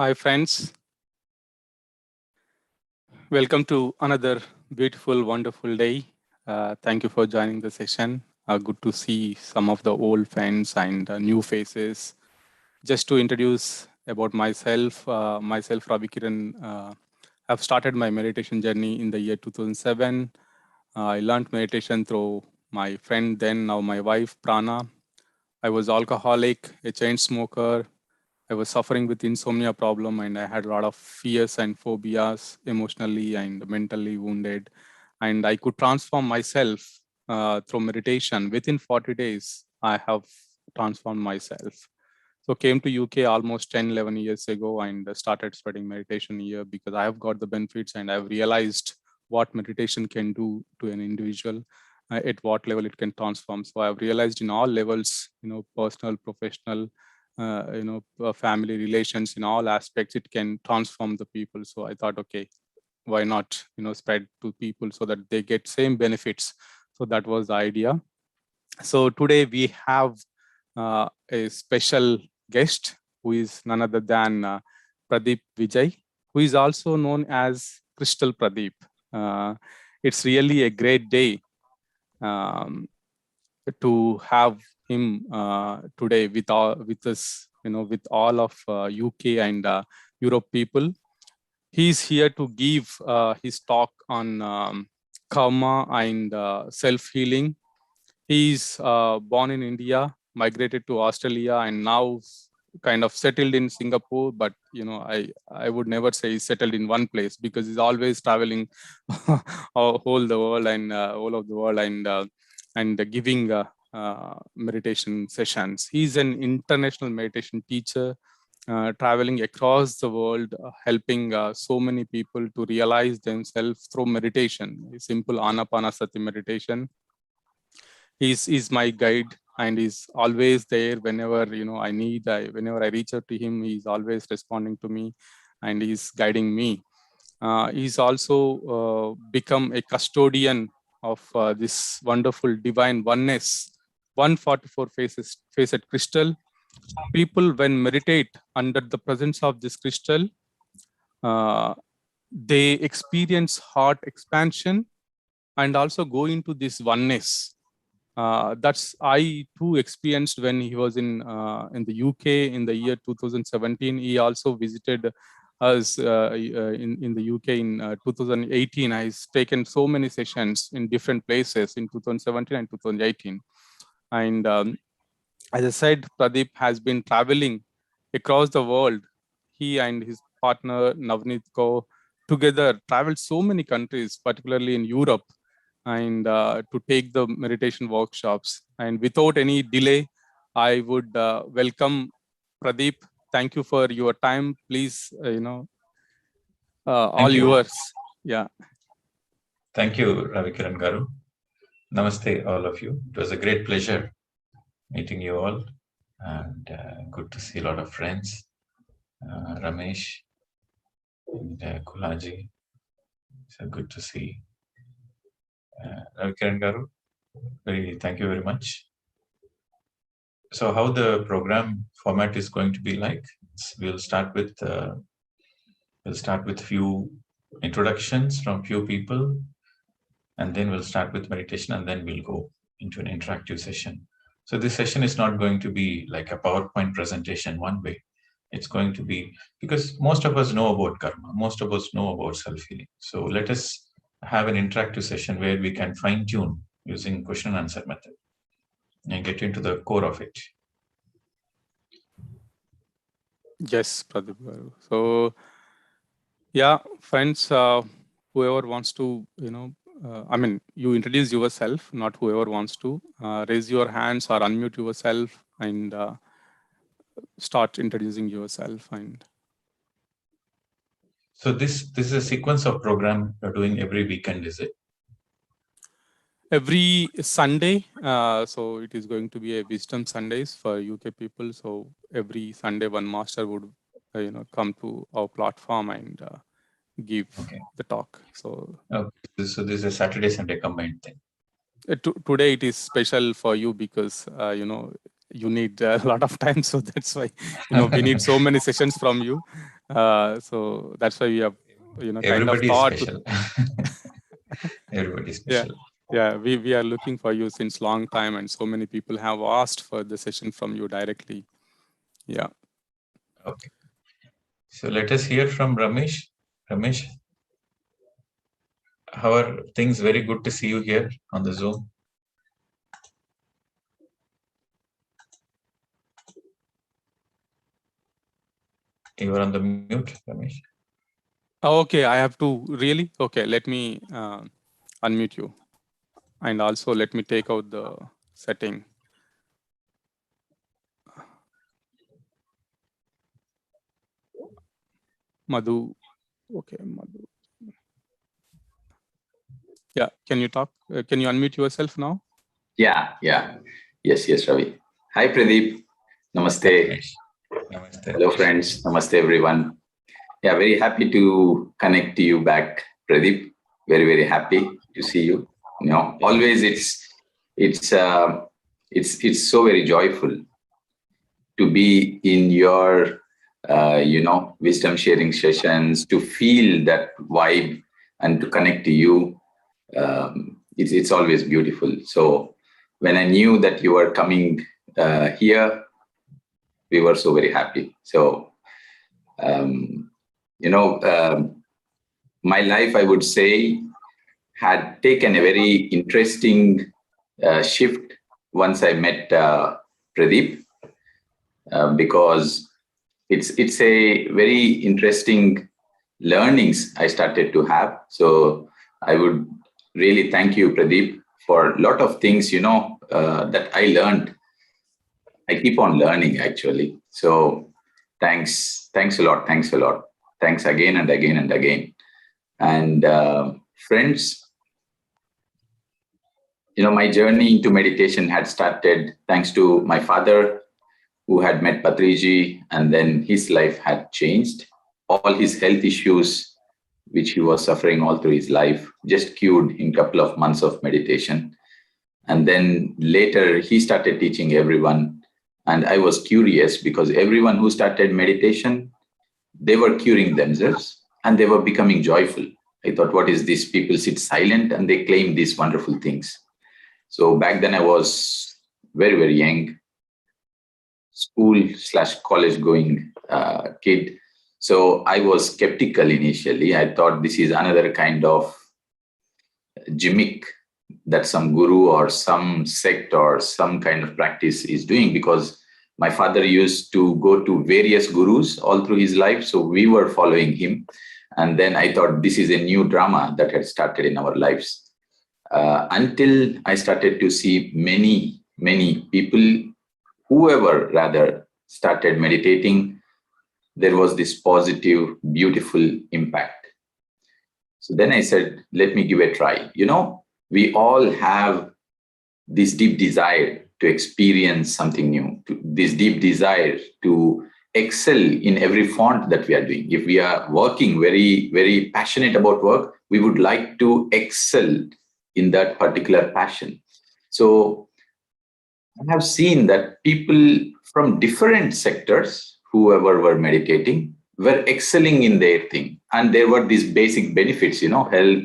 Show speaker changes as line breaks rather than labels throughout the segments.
Hi friends, welcome to another beautiful, wonderful day. Thank you for joining the session. Good to see some of the old friends and new faces. Just to introduce about myself, Ravi Kiran, I've started my meditation journey in the year 2007. I learned meditation through my friend, then now my wife, Prana. I was alcoholic, a chain smoker. I was suffering with insomnia problem, and I had a lot of fears and phobias, emotionally and mentally wounded. And I could transform myself through meditation. Within 40 days, I have transformed myself. So came to UK almost 10, 11 years ago and started studying meditation here because I have got the benefits and I've realized what meditation can do to an individual, at what level it can transform. So I've realized in all levels, personal, professional, family relations, in all aspects, it can transform the people. So I thought, okay, why not, spread to people so that they get same benefits. So that was the idea. So today we have a special guest who is none other than Pradeep Vijay, who is also known as Crystal Pradeep. It's really a great day um, to have him today with us, with all of UK and Europe people. He's here to give his talk on karma and self-healing. He's born in India, migrated to Australia, and now kind of settled in Singapore. But I would never say he's settled in one place because he's always traveling all the world and all of the world and giving meditation sessions. He's an international meditation teacher. Traveling across the world, helping so many people to realize themselves through meditation, a simple Anapanasati meditation. He's my guide and he's always there whenever I need. Whenever I reach out to him, he's always responding to me and he's guiding me. He's also become a custodian of this wonderful divine oneness, 144 facet crystal. People, when meditate under the presence of this crystal, they experience heart expansion and also go into this oneness. That's I too experienced when he was in the UK in the year 2017. He also visited us in the UK in 2018. I've taken so many sessions in different places in 2017 and 2018. And as I said, Pradeep has been traveling across the world. He and his partner Navneet Ko together traveled so many countries, particularly in Europe, and to take the meditation workshops. And without any delay, I would welcome Pradeep. Thank you for your time. Please, all yours. Yeah.
Thank you, Ravi Kiran Garu. Namaste, all of you. It was a great pleasure meeting you all, and good to see a lot of friends. Ramesh and Kulaji. So good to see. Ravi Kiran Garu, thank you very much. So how the program format is going to be like? We'll start with few introductions from few people, and then we'll start with meditation, and then we'll go into an interactive session. So this session is not going to be like a PowerPoint presentation one way. It's going to be, because most of us know about karma, most of us know about self-healing. So let us have an interactive session where we can fine-tune using question and answer method and get into the core of it.
Yes, Pradeep Garu. So, yeah, friends, whoever wants to, you introduce yourself, not whoever wants to. Raise your hands or unmute yourself and start introducing yourself. And
so this is a sequence of program you're doing every weekend, is it?
Every Sunday, so it is going to be a Wisdom Sundays for UK people. So every Sunday, one master would, come to our platform and give the talk. So,
so this is a Saturday Sunday combined thing.
Today it is special for you because you need a lot of time, so that's why we need so many sessions from you. So that's why we have, kind of
Everybody is
thought.
special. Everybody is
Yeah.
special.
Yeah, we are looking for you since long time, and so many people have asked for the session from you directly. Yeah.
Okay. So let us hear from Ramesh. Ramesh, how are things? Very good to see you here on the Zoom. You are on the mute, Ramesh.
Oh, okay, I have to really. Okay, let me unmute you, and also let me take out the setting. Madhu. Okay, Madhu. Yeah, can you talk? Can you unmute yourself now?
Yeah. Yes, Ravi. Hi, Pradeep. Namaste.
Ramesh. Namaste,
Hello,
Ramesh.
friends. Namaste, everyone. Yeah, very happy to connect to you back, Pradeep. Very happy to see you. Always it's so very joyful to be in your wisdom sharing sessions, to feel that vibe and to connect to you. It's always beautiful. So when I knew that you were coming here, we were so very happy. So um, you know, my life, I would say, had taken a very interesting shift once I met Pradeep, because it's a very interesting learnings I started to have. So I would really thank you, Pradeep, for a lot of things, that I learned. I keep on learning, actually. So thanks a lot. Thanks again and again and again. And friends, my journey into meditation had started thanks to my father, who had met Patriji, and then his life had changed. All his health issues, which he was suffering all through his life, just cured in a couple of months of meditation. And then later he started teaching everyone. And I was curious, because everyone who started meditation, they were curing themselves and they were becoming joyful. I thought, what is this? People sit silent and they claim these wonderful things. So back then I was very young, school/college going kid. So I was skeptical initially. I thought this is another kind of gimmick that some guru or some sect or some kind of practice is doing, because my father used to go to various gurus all through his life. So we were following him. And then I thought this is a new drama that had started in our lives. Until I started to see many people, whoever rather started meditating, there was this positive, beautiful impact. So then I said, let me give a try. We all have this deep desire to experience something new, this deep desire to excel in every font that we are doing. If we are working very passionate about work, we would like to excel in that particular passion. So I have seen that people from different sectors, whoever were meditating, were excelling in their thing. And there were these basic benefits, health,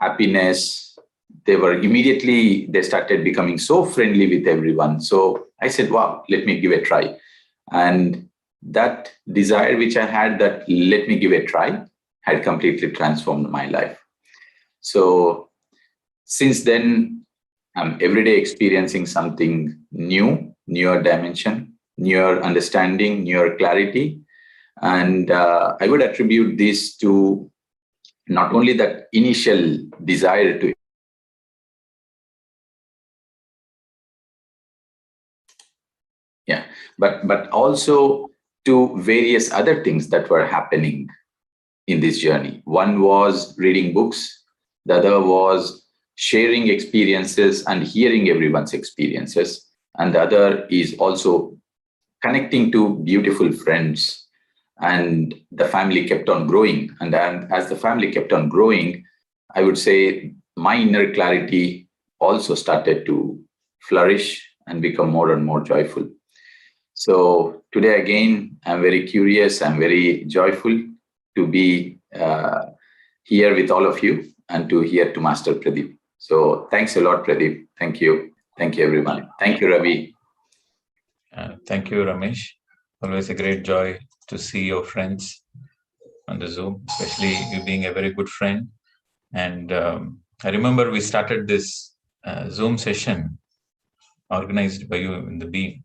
happiness. They started becoming so friendly with everyone. So I said, wow, let me give a try. And that desire which I had, that let me give a try, had completely transformed my life. So since then, I'm every day experiencing something new, newer dimension, newer understanding, newer clarity. And I would attribute this to not only that initial desire to, but also to various other things that were happening in this journey. One was reading books, the other was sharing experiences and hearing everyone's experiences, and the other is also connecting to beautiful friends. And the family kept on growing. And then as the family kept on growing, I would say my inner clarity also started to flourish and become more and more joyful. So today again, I'm very curious. I'm very joyful to be here with all of you and to hear to Master Pradeep. So thanks a lot, Pradeep. Thank you. Thank you, everyone. Thank you, Ravi.
Thank you, Ramesh. Always a great joy to see your friends on the Zoom, especially you being a very good friend. And I remember we started this Zoom session organized by you in the Beam.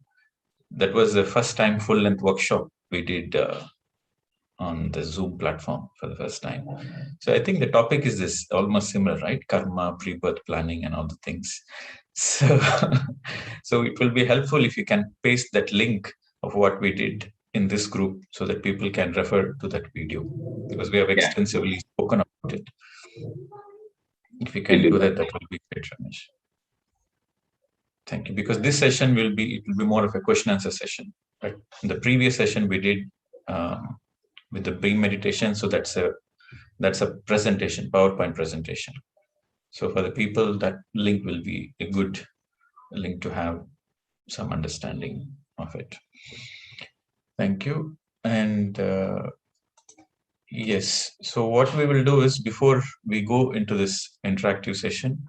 That was the first time full-length workshop we did on the Zoom platform for the first time. So I think the topic is this almost similar, right? Karma, pre-birth planning, and all the things. So, so it will be helpful if you can paste that link of what we did in this group so that people can refer to that video, because we have extensively spoken about it. If you can do that, that will be great, Ramesh. Thank you. Because this session will be more of a question answer session. Right? In the previous session we did with the Beam meditation, so that's a presentation, PowerPoint presentation. So for the people, that link will be a good link to have some understanding of it. Thank you. And yes, so what we will do is, before we go into this interactive session,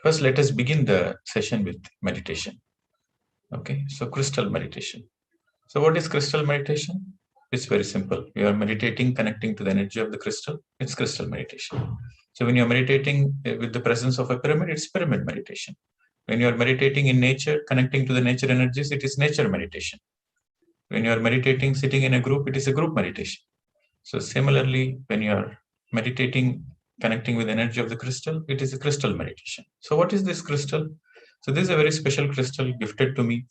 first let us begin the session with meditation. Okay, so crystal meditation. So what is crystal meditation? It's very simple. You are meditating, connecting to the energy of the crystal. It's crystal meditation. So when you're meditating with the presence of a pyramid, it's pyramid meditation. When you're meditating in nature, connecting to the nature energies, it is nature meditation. When you're meditating, sitting in a group, it is a group meditation. So similarly, when you're meditating, connecting with the energy of the crystal, it is a crystal meditation. So what is this crystal? So this is a very special crystal gifted to me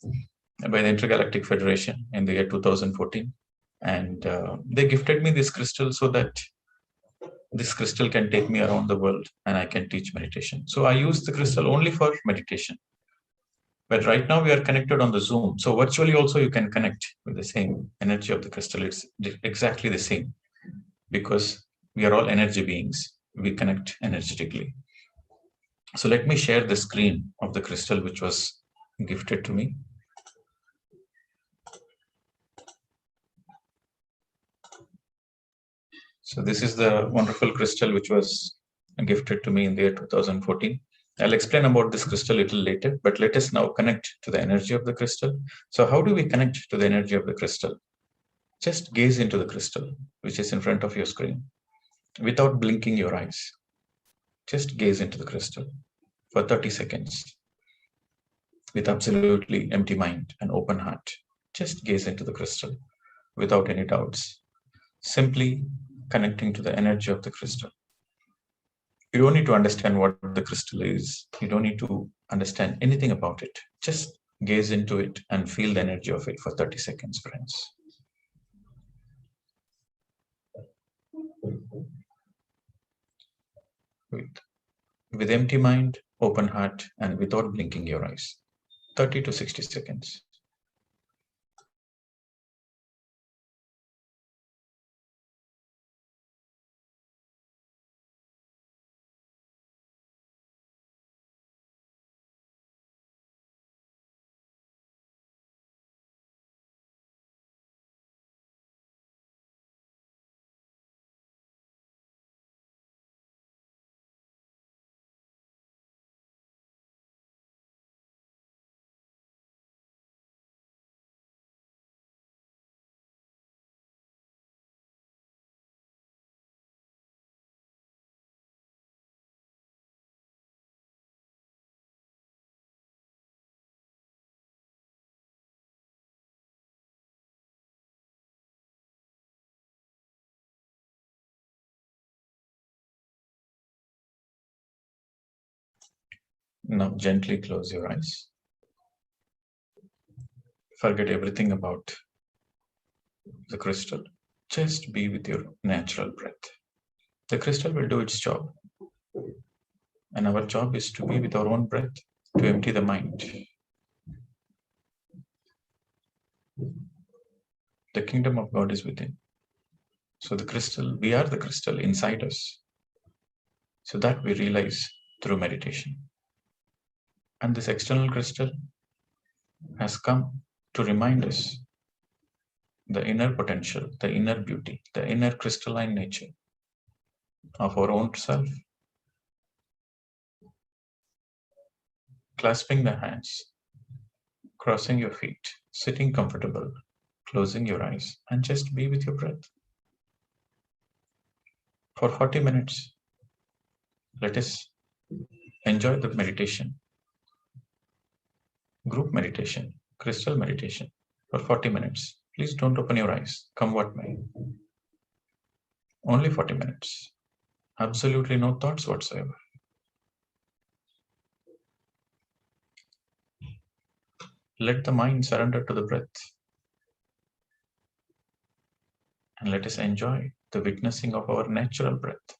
by the Intergalactic Federation in the year 2014. And they gifted me this crystal so that this crystal can take me around the world and I can teach meditation. So I use the crystal only for meditation. But right now we are connected on the Zoom. So virtually also you can connect with the same energy of the crystal. It's exactly the same, because we are all energy beings. We connect energetically. So let me share the screen of the crystal which was gifted to me. So this is the wonderful crystal which was gifted to me in the year 2014. I'll explain about this crystal a little later, but let us now connect to the energy of the crystal. So how do we connect to the energy of the crystal? Just gaze into the crystal, which is in front of your screen, without blinking your eyes. Just gaze into the crystal for 30 seconds with absolutely empty mind and open heart. Just gaze into the crystal without any doubts, simply connecting to the energy of the crystal. You don't need to understand what the crystal is. You don't need to understand anything about it. Just gaze into it and feel the energy of it for 30 seconds, friends. With empty mind, open heart, and without blinking your eyes. 30 to 60 seconds. Now gently close your eyes. Forget everything about the crystal. Just be with your natural breath. The crystal will do its job. And our job is to be with our own breath, to empty the mind. The kingdom of God is within. So the crystal, we are the crystal inside us. So that we realize through meditation. And this external crystal has come to remind us the inner potential, the inner beauty, the inner crystalline nature of our own self. Clasping the hands, crossing your feet, sitting comfortable, closing your eyes, and just be with your breath. For 40 minutes, let us enjoy the meditation, group meditation, crystal meditation for 40 minutes. Please don't open your eyes, come what may. Only 40 minutes. Absolutely no thoughts whatsoever. Let the mind surrender to the breath. And let us enjoy the witnessing of our natural breath.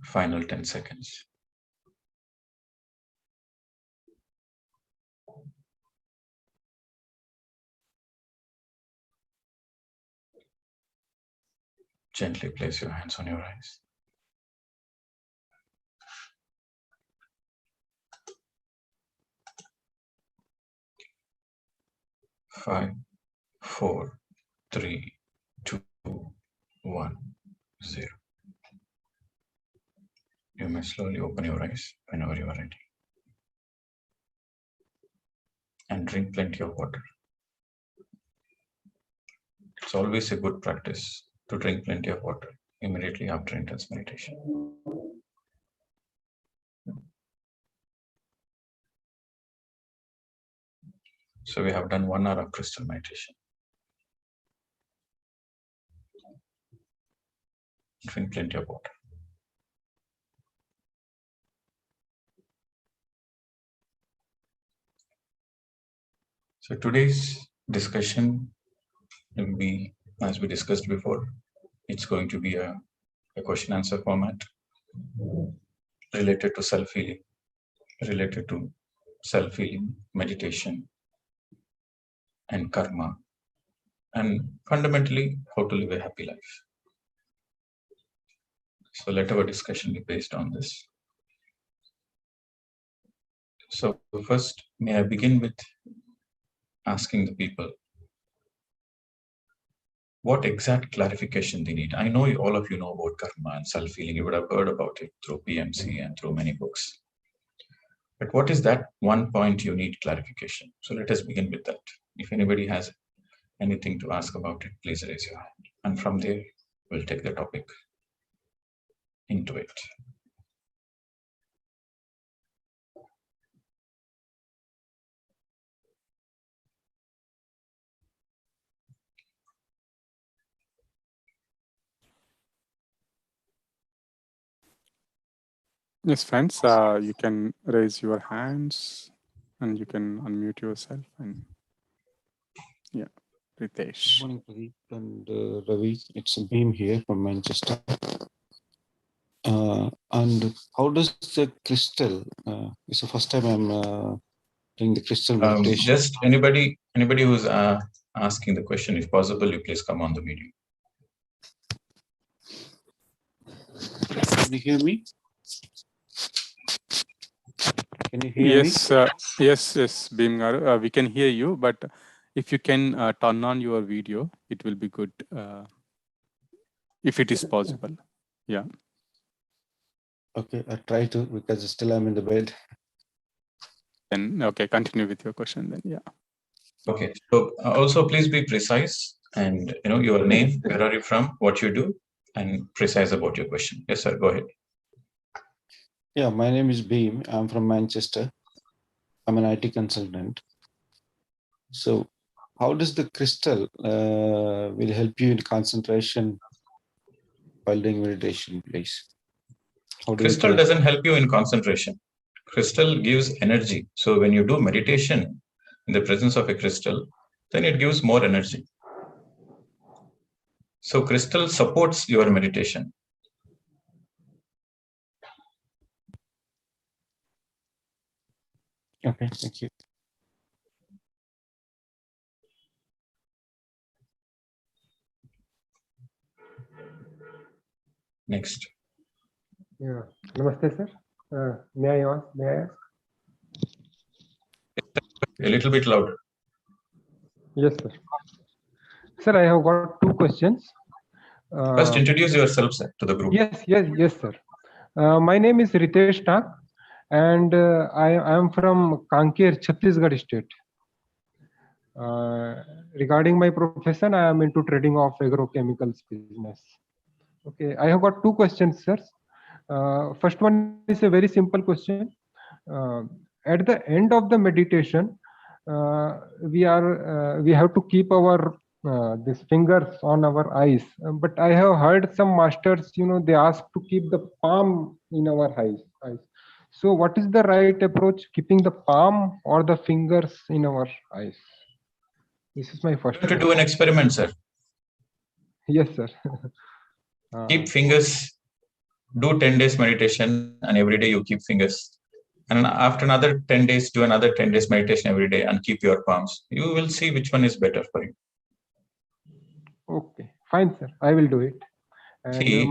final 10 seconds. Gently place your hands on your eyes. 5, 4, 3, 2, 1, 0. You may slowly open your eyes whenever you are ready. And drink plenty of water. It's always a good practice to drink plenty of water immediately after intense meditation. So we have done 1 hour of crystal meditation. Drink plenty of water. So today's discussion will be, as we discussed before, it's going to be a question answer format related to self-healing, meditation, and karma, and fundamentally how to live a happy life. So let our discussion be based on this. So first, may I begin with asking the people what exact clarification they need. I know all of you know about karma and self-healing. You would have heard about it through PMC and through many books. But what is that one point you need clarification? So let us begin with that. If anybody has anything to ask about it, please raise your hand. And from there, we'll take the topic into it.
Yes, friends, you can raise your hands and you can unmute yourself. And yeah, Ritesh.
Good morning, Pradeep and Ravi. It's Beam here from Manchester. And how does the crystal? It's the first time I'm doing the crystal meditation.
Just anybody who's asking the question, if possible, you please come on the meeting.
Can you hear me? Can you hear me?
Yes, Beam Garu, we can hear you, but if you can turn on your video, it will be good if it is possible. Yeah.
Okay, I try to because still I'm in the bed.
And okay, continue with your question then. Yeah.
Okay. So also please be precise and your name, where are you from, what you do, and precise about your question. Yes, sir. Go ahead.
Yeah, my name is Beam. I'm from Manchester. I'm an IT consultant. So, how does the crystal will help you in concentration while doing meditation, please?
Crystal doesn't help you in concentration. Crystal gives energy. So when you do meditation in the presence of a crystal, then it gives more energy. So crystal supports your meditation.
Okay, thank you.
Next.
Yeah. Namaste, sir. May I ask?
A little bit louder.
Yes, sir. Sir, I have got 2 questions.
First, introduce yourself, sir, to the group.
Yes, sir. My name is Ritesh Tak, and I am from Kanker, Chhattisgarh state. Regarding my profession, I am into trading of agrochemicals business. Okay, I have got 2 questions, sir. First one is a very simple question. At the end of the meditation, we have to keep our these fingers on our eyes. But I have heard some masters, they ask to keep the palm in our eyes. So, what is the right approach? Keeping the palm or the fingers in our eyes? This is my first.
You have to do an experiment, sir.
Yes, sir.
Keep fingers do 10 days meditation and every day you keep fingers. And after another 10 days, do another 10 days meditation every day and keep your palms. You will see which one is better for you.
Okay, fine, sir. I will do it. And
See,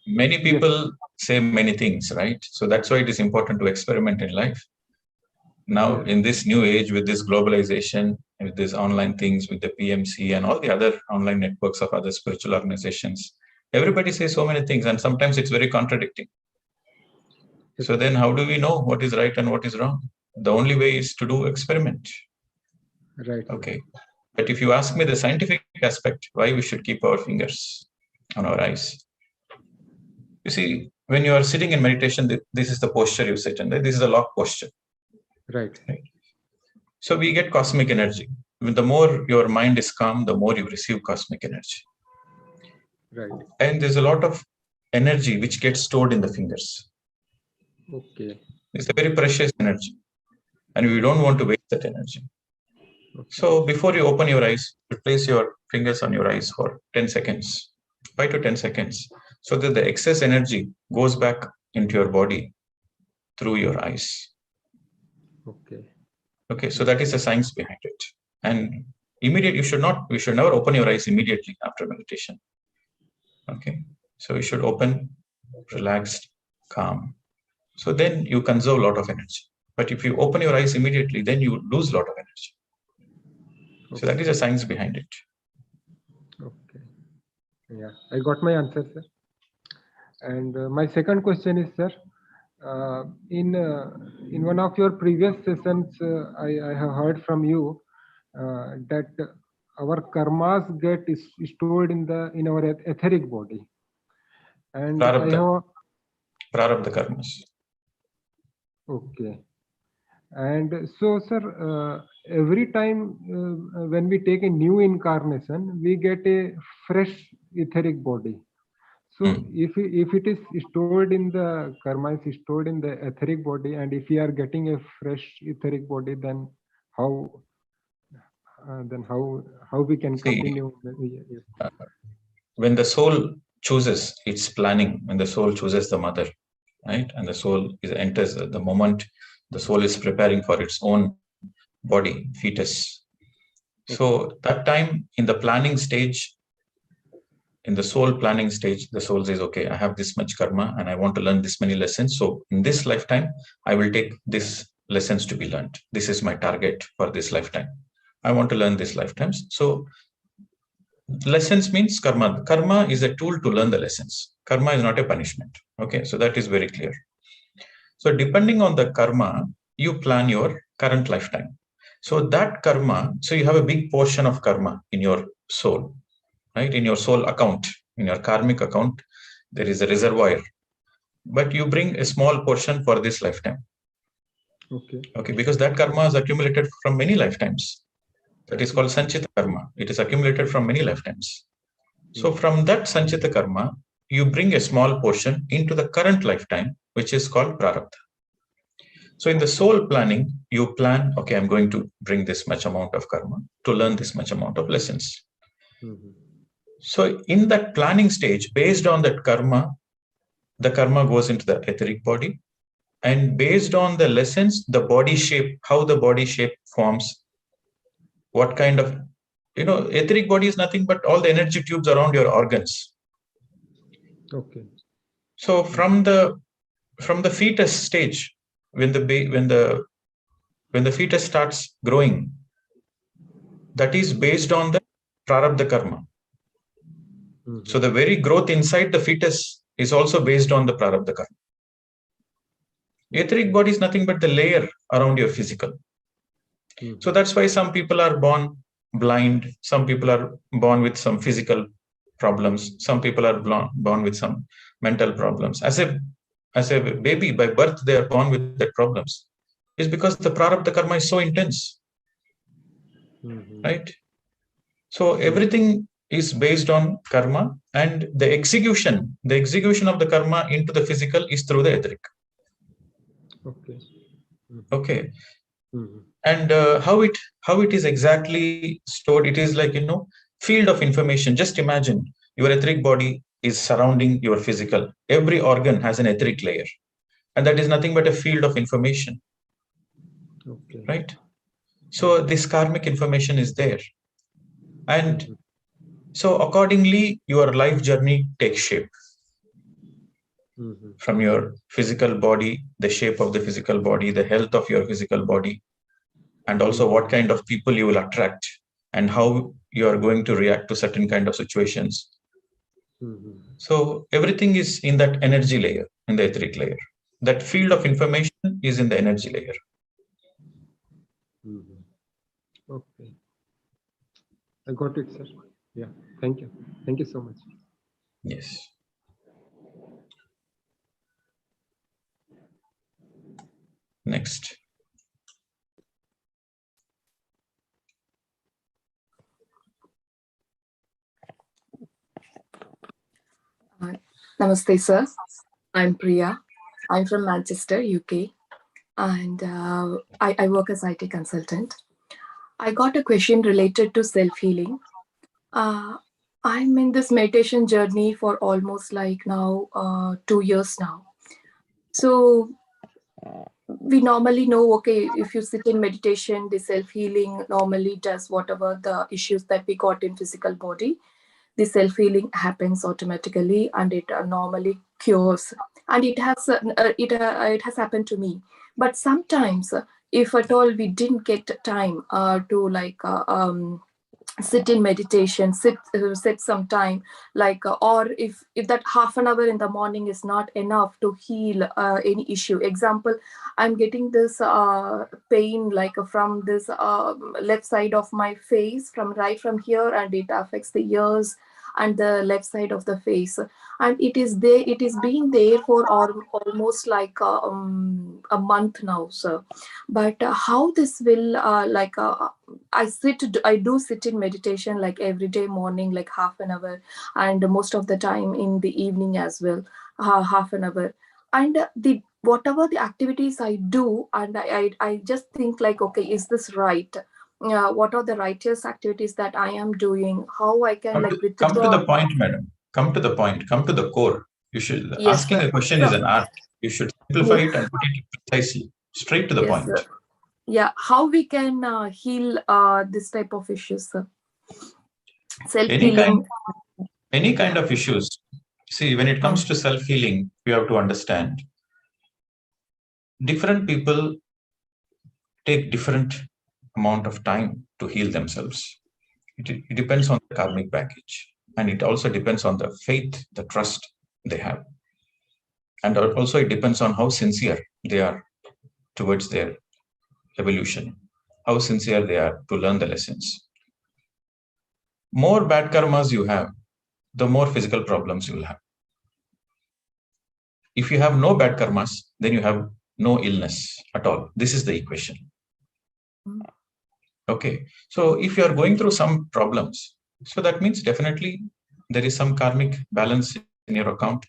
many people say many things, right? So that's why it is important to experiment in life. Now, in this new age, with this globalization, with these online things, with the PMC and all the other online networks of other spiritual organizations, everybody says so many things, and sometimes it's very contradicting. So then how do we know what is right and what is wrong? The only way is to do experiment.
Right.
Okay. But if you ask me the scientific aspect, why we should keep our fingers on our eyes. You see, when you are sitting in meditation, this is the posture you sit in. This is the lock posture.
Right.
So we get cosmic energy. The more your mind is calm, the more you receive cosmic energy.
Right.
And there's a lot of energy which gets stored in the fingers.
Okay.
It's a very precious energy. And we don't want to waste that energy. Okay. So before you open your eyes, you place your fingers on your eyes for 10 seconds, 5 to 10 seconds, so that the excess energy goes back into your body through your eyes.
Okay.
Okay, so that is the science behind it. And immediately, we should never open your eyes immediately after meditation. Okay, so you should open, relaxed, calm. So then you conserve a lot of energy. But if you open your eyes immediately, then you lose a lot of energy. Okay. So that is the science behind it.
Okay. Yeah, I got my answer, sir. And my second question is, sir, in one of your previous sessions, I have heard from you that our karmas get stored in our etheric body, and
Prarabdha karmas.
Okay. And so, sir, every time when we take a new incarnation, we get a fresh etheric body. So if it is stored in the karma, is stored in the etheric body, and if we are getting a fresh etheric body, then how we can continue?
When the soul chooses its planning, when the soul chooses the mother, right, and the soul enters the moment the soul is preparing for its own body, fetus. So that time in the planning stage, in the soul planning stage, the soul says, okay, I have this much karma and I want to learn this many lessons. So in this lifetime, I will take these lessons to be learned. This is my target for this lifetime. I want to learn these lifetimes. So lessons means karma. Karma is a tool to learn the lessons. Karma is not a punishment. Okay, so that is very clear. So depending on the karma, you plan your current lifetime. So that karma, so you have a big portion of karma in your soul. Right? In your soul account, in your karmic account, there is a reservoir, but you bring a small portion for this lifetime. Okay, because that karma is accumulated from many lifetimes. That is called sanchita karma. It is accumulated from many lifetimes. So from that sanchita karma, you bring a small portion into the current lifetime, which is called prarabdha. So in the soul planning, you plan, okay, I'm going to bring this much amount of karma to learn this much amount of lessons. So in that planning stage, based on that karma, the karma goes into the etheric body. And based on the lessons, the body shape, how the body shape forms, what kind of, etheric body is nothing but all the energy tubes around your organs.
Okay.
So from the fetus stage, when the fetus starts growing, that is based on the prarabdha karma. So the very growth inside the fetus is also based on the prarabdha karma. Etheric body is nothing but the layer around your physical. So that's why some people are born blind. Some people are born with some physical problems. Some people are born with some mental problems. As a baby, by birth, they are born with their problems. It's because the prarabdha karma is so intense. Right? So everything is based on karma, and the execution of the karma into the physical is through the etheric. Okay. And how it is exactly stored, it is like, field of information. Just imagine your etheric body is surrounding your physical. Every organ has an etheric layer, and that is nothing but a field of information.
Okay.
Right? So this karmic information is there. And so accordingly, your life journey takes shape. From your physical body, the shape of the physical body, the health of your physical body, and also what kind of people you will attract and how you are going to react to certain kind of situations. So everything is in that energy layer, in the etheric layer. That field of information is in the energy layer.
Okay. I got it, sir. Yeah. Thank you. Thank you so much.
Yes. Next.
Namaste, sir. I'm Priya. I'm from Manchester, UK, and I work as IT consultant. I got a question related to self-healing. I'm in this meditation journey for almost like now 2 years now. So we normally know, okay, if you sit in meditation, the self-healing normally does whatever the issues that we got in physical body. The self-healing happens automatically, and it normally cures. And it has happened to me. But sometimes, if at all we didn't get time to sit in meditation, sit some time, or if that half an hour in the morning is not enough to heal any issue. Example, I'm getting this pain from this left side of my face, from here, and it affects the ears and the left side of the face, and it is been there for almost a month now, sir. But how this will I do sit in meditation like every day morning, like half an hour, and most of the time in the evening as well, half an hour. And the whatever the activities I do, and I just think like, okay, is this right? What are the righteous activities that I am doing? How I can
Come to
withdraw?
the point, madam. Come to the point. Come to the core. You should
Yes,
asking
sir.
a question is an art. You should simplify it and put it precisely, straight to the
Yes,
point.
sir. Yeah, how we can heal this type of issues, sir? Self-healing.
Any kind of issues. See, when it comes to self-healing, you have to understand different people take different amount of time to heal themselves. It depends on the karmic package, and it also depends on the faith, the trust they have, and also it depends on how sincere they are towards their evolution, how sincere they are to learn the lessons. More bad karmas you have, the more physical problems you will have. If you have no bad karmas, then you have no illness at all. This is the equation. Okay, so if you are going through some problems, so that means definitely there is some karmic balance in your account,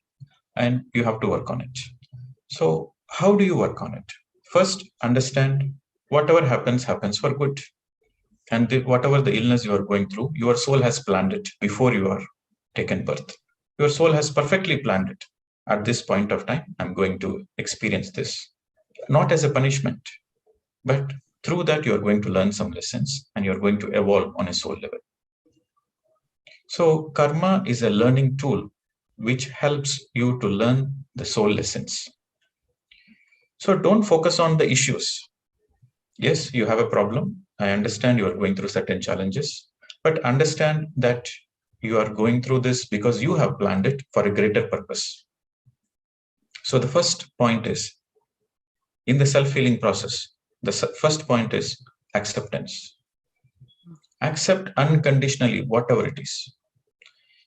and you have to work on it. So how do you work on it? First, understand whatever happens for good. And whatever the illness you are going through, your soul has planned it before you are taken birth. Your soul has perfectly planned it. At this point of time, I'm going to experience this, not as a punishment, but through that you are going to learn some lessons and you're going to evolve on a soul level. So karma is a learning tool which helps you to learn the soul lessons. So don't focus on the issues. Yes, you have a problem. I understand you are going through certain challenges, but understand that you are going through this because you have planned it for a greater purpose. So the first point is, in the self-healing process, the first point is acceptance. Accept unconditionally whatever it is.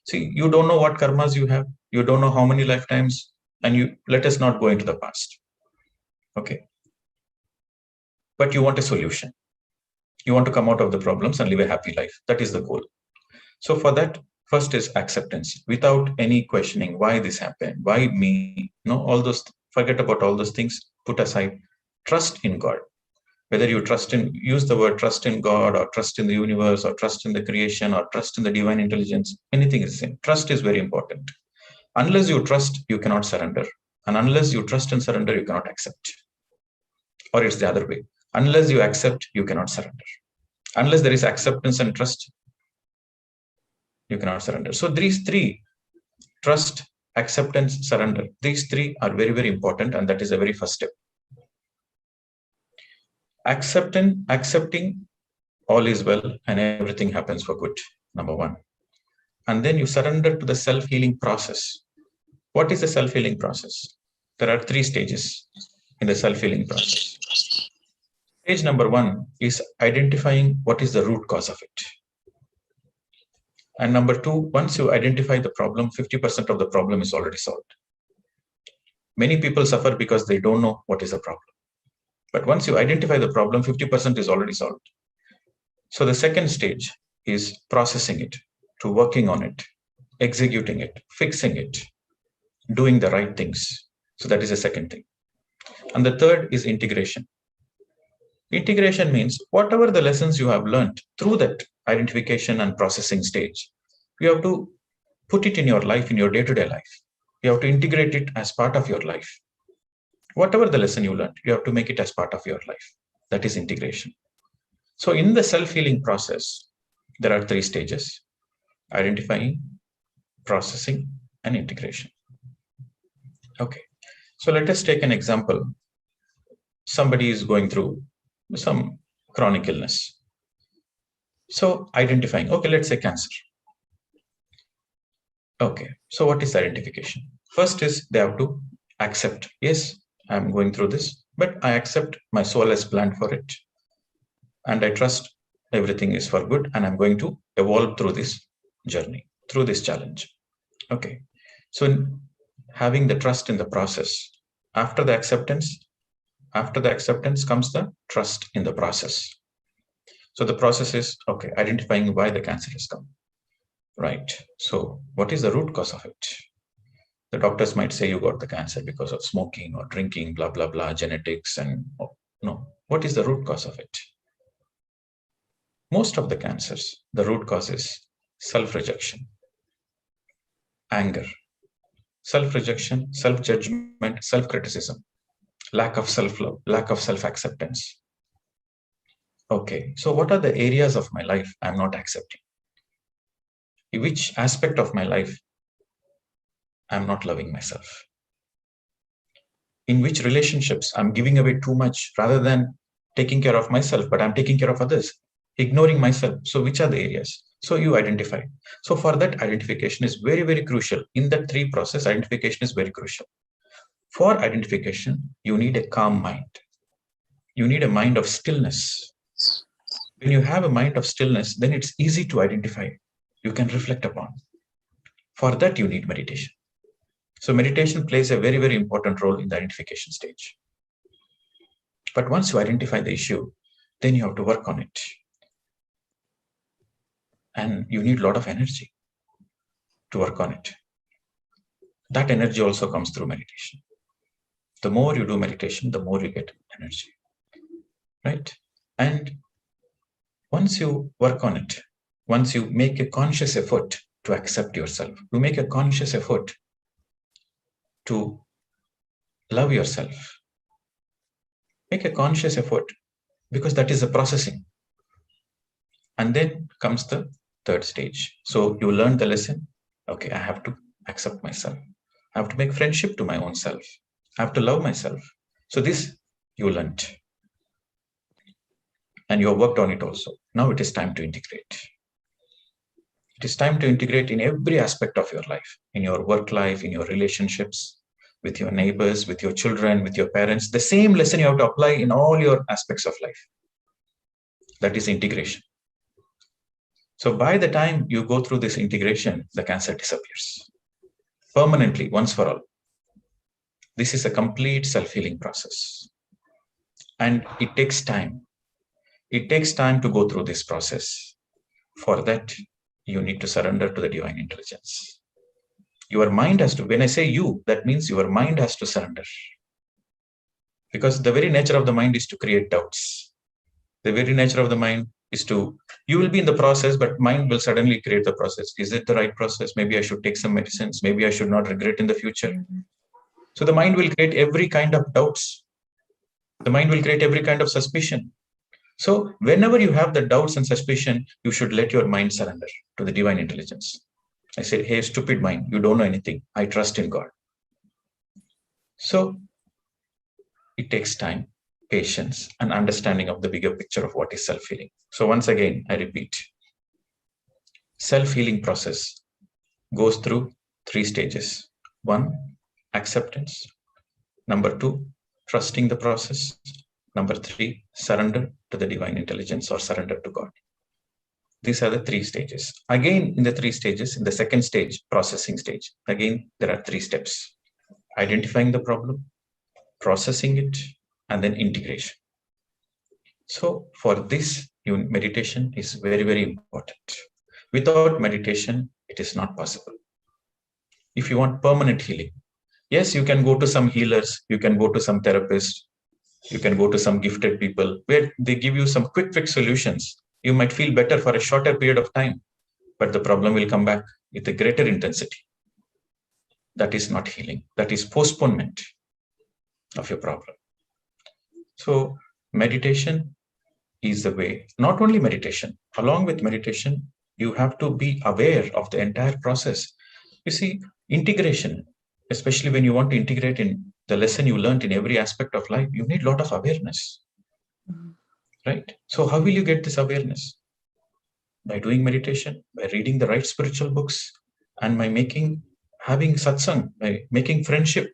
See, you don't know what karmas you have. You don't know how many lifetimes, and let us not go into the past. Okay. But you want a solution. You want to come out of the problems and live a happy life. That is the goal. So for that, first is acceptance without any questioning why this happened, why me, all those, forget about all those things, put aside. Trust in God. Whether you use the word trust in God or trust in the universe or trust in the creation or trust in the divine intelligence, anything is the same. Trust is very important. Unless you trust, you cannot surrender. And unless you trust and surrender, you cannot accept. Or it's the other way. Unless you accept, you cannot surrender. Unless there is acceptance and trust, you cannot surrender. So these three, trust, acceptance, surrender, these three are very, very important. And that is the very first step. Accepting all is well and everything happens for good, number one. And then you surrender to the self-healing process. What is the self-healing process? There are 3 stages in the self-healing process. Stage number 1 is identifying what is the root cause of it. And number 2, once you identify the problem, 50% of the problem is already solved. Many people suffer because they don't know what is the problem. But once you identify the problem, 50% is already solved. So the second stage is processing it, to working on it, executing it, fixing it, doing the right things. So that is the second thing. And the third is integration. Integration means whatever the lessons you have learned through that identification and processing stage, you have to put it in your life, in your day-to-day life. You have to integrate it as part of your life. Whatever the lesson you learned, you have to make it as part of your life. That is integration. So in the self-healing process, there are 3 stages: identifying, processing, and integration. Okay, so let us take an example. Somebody is going through some chronic illness. So identifying, okay, let's say cancer. Okay, so what is identification? First is they have to accept, yes, I'm going through this, but I accept my soul has planned for it. And I trust everything is for good, and I'm going to evolve through this journey, through this challenge. Okay, so having the trust in the process. After the acceptance comes the trust in the process. So the process is, okay, identifying why the cancer has come. Right. So what is the root cause of it? The doctors might say you got the cancer because of smoking or drinking, blah, blah, blah, genetics. And no, what is the root cause of it? Most of the cancers, the root cause is self-rejection, anger, self-rejection, self-judgment, self-criticism, lack of self-love, lack of self-acceptance. Okay, so what are the areas of my life I'm not accepting? In which aspect of my life I'm not loving myself? In which relationships I'm giving away too much rather than taking care of myself, but I'm taking care of others, ignoring myself. So which are the areas? So you identify. So for that, identification is very, very crucial. In that 3 process, identification is very crucial. For identification, you need a calm mind. You need a mind of stillness. When you have a mind of stillness, then it's easy to identify. You can reflect upon. For that, you need meditation. So meditation plays a very, very important role in the identification stage. But once you identify the issue, then you have to work on it. And you need a lot of energy to work on it. That energy also comes through meditation. The more you do meditation, the more you get energy. Right? And once you work on it, once you make a conscious effort to accept yourself, you make a conscious effort to love yourself. Make a conscious effort, because that is the processing. And then comes the 3rd stage. So you learn the lesson. Okay, I have to accept myself. I have to make friendship to my own self. I have to love myself. So this you learned. And you have worked on it also. Now it is time to integrate. It is time to integrate in every aspect of your life, in your work life, in your relationships, with your neighbors, with your children, with your parents. The same lesson you have to apply in all your aspects of life. That is integration. So by the time you go through this integration, the cancer disappears permanently, once for all. This is a complete self-healing process. And it takes time. It takes time to go through this process. For that, you need to surrender to the divine intelligence. Your mind has to, when I say you, that means your mind has to surrender. Because the very nature of the mind is to create doubts. The very nature of the mind is to, you will be in the process, but mind will suddenly create the process. Is it the right process? Maybe I should take some medicines. Maybe I should not regret in the future. So the mind will create every kind of doubts. The mind will create every kind of suspicion. So whenever you have the doubts and suspicion, you should let your mind surrender to the divine intelligence. I said, hey, stupid mind, you don't know anything. I trust in God. So it takes time, patience, and understanding of the bigger picture of what is self-healing. So once again, I repeat, self-healing process goes through 3 stages. 1, acceptance. Number 2, trusting the process. Number 3, surrender to the divine intelligence or surrender to God. These are the 3 stages. Again, in the 3 stages, in the second stage, processing stage, again, there are 3 steps. Identifying the problem, processing it, and then integration. So for this, meditation is very, very important. Without meditation, it is not possible. If you want permanent healing, yes, you can go to some healers, you can go to some therapists, you can go to some gifted people where they give you some quick fix solutions. You might feel better for a shorter period of time, but the problem will come back with a greater intensity. That is not healing. That is postponement of your problem. So meditation is the way. Not only meditation, along with meditation, you have to be aware of the entire process. You see, integration, especially when you want to integrate in the lesson you learned in every aspect of life, you need a lot of awareness, right? So how will you get this awareness? By doing meditation, by reading the right spiritual books, and by having satsang, by making friendship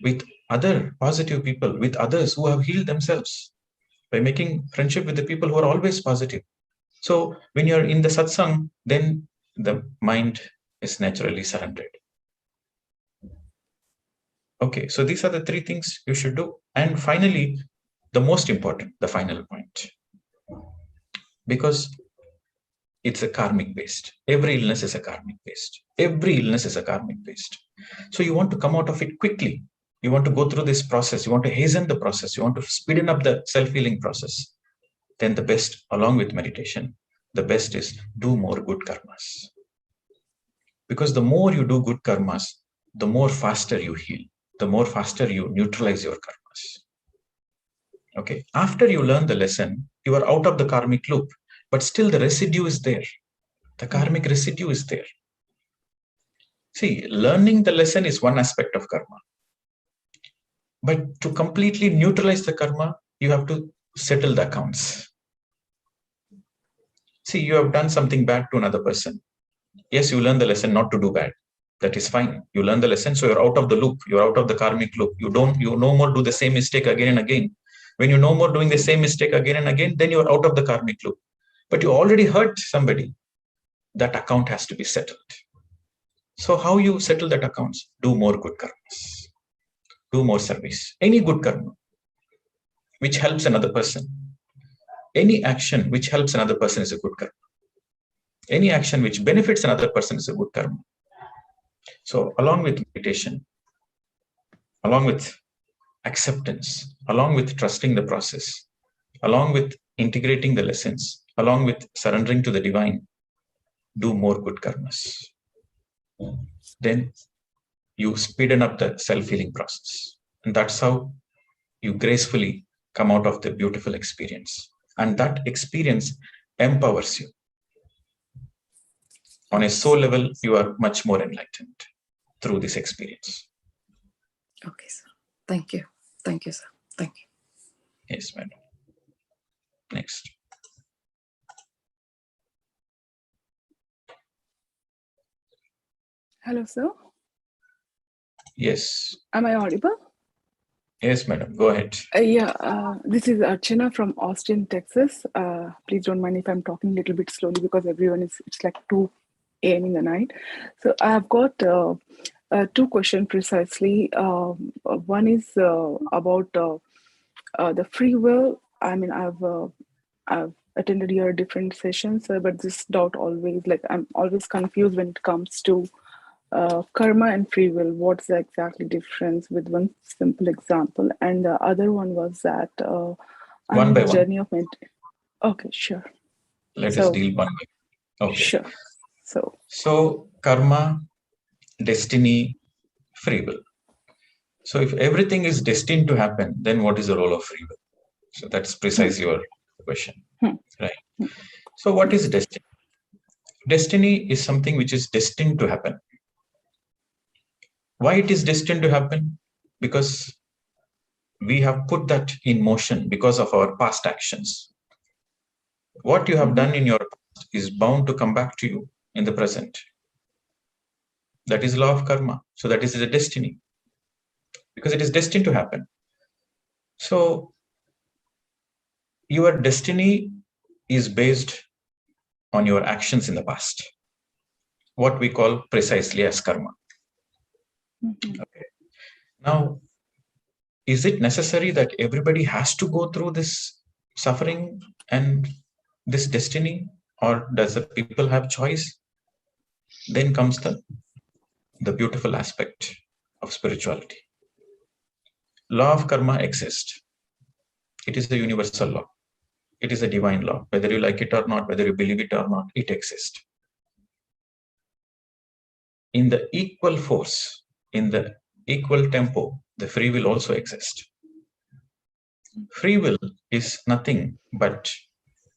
with other positive people, with others who have healed themselves, by making friendship with the people who are always positive. So when you're in the satsang, then the mind is naturally surrendered. Okay, so these are the 3 things you should do. And finally, the most important, the final point, because it's a karmic based. Every illness is a karmic based. Every illness is a karmic based. So you want to come out of it quickly. You want to go through this process. You want to hasten the process. You want to speeden up the self-healing process. Then the best, along with meditation, the best is do more good karmas. Because the more you do good karmas, the more faster you heal, the more faster you neutralize your karmas. Okay, after you learn the lesson, you are out of the karmic loop, but still the residue is there. The karmic residue is there. See, learning the lesson is one aspect of karma. But to completely neutralize the karma, you have to settle the accounts. See, you have done something bad to another person. Yes, you learn the lesson not to do bad. That is fine. You learn the lesson, so you're out of the loop. You're out of the karmic loop. You no more do the same mistake again and again. When you no more doing the same mistake again and again, then you're out of the karmic loop. But you already hurt somebody. That account has to be settled. So how you settle that accounts? Do more good karmas. Do more service. Any good karma which helps another person. Any action which helps another person is a good karma. Any action which benefits another person is a good karma. So along with meditation, along with acceptance, along with trusting the process, along with integrating the lessons, along with surrendering to the divine, do more good karmas. Then you speeden up the self-healing process. And that's how you gracefully come out of the beautiful experience. And that experience empowers you. On a soul level, you are much more enlightened through this experience.
Okay, sir. Thank you. Thank you, sir. Thank you.
Yes, madam. Next.
Hello, sir.
Yes.
Am I audible?
Yes, madam. Go ahead.
This is Archana from Austin, Texas. Please don't mind if I'm talking a little bit slowly because it's like 2 a.m. in the night. So I've got 2 questions precisely. One is about the free will. I mean, I've attended your different sessions, but this doubt always, like, I'm always confused when it comes to karma and free will. What's the exactly difference, with one simple example? And the other one was that
one by one.
journey of meditation. Okay, sure.
Let us deal one by. Okay.
Sure.
So karma, destiny, free will. So if everything is destined to happen, then what is the role of free will? So that's precisely your question, right? So what is destiny? Destiny is something which is destined to happen. Why it is destined to happen? Because we have put that in motion because of our past actions. What you have done in your past is bound to come back to you in the present. That is law of karma. So that is the destiny, because it is destined to happen. So your destiny is based on your actions in the past, what we call precisely as karma. Okay. Now, is it necessary that everybody has to go through this suffering and this destiny, or does the people have choice? Then comes the beautiful aspect of spirituality. Law of karma exists. It is a universal law. It is a divine law. Whether you like it or not, whether you believe it or not, it exists. In the equal force, in the equal tempo, the free will also exists. Free will is nothing but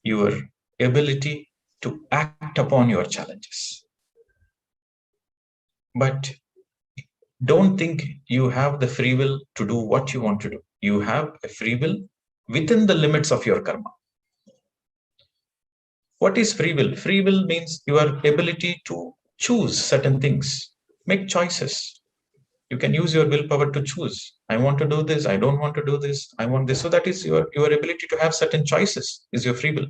your ability to act upon your challenges. But don't think you have the free will to do what you want to do. You have a free will within the limits of your karma. What is free will? Free will means your ability to choose certain things, make choices. You can use your willpower to choose. I want to do this. I don't want to do this. I want this. So that is your ability to have certain choices is your free will.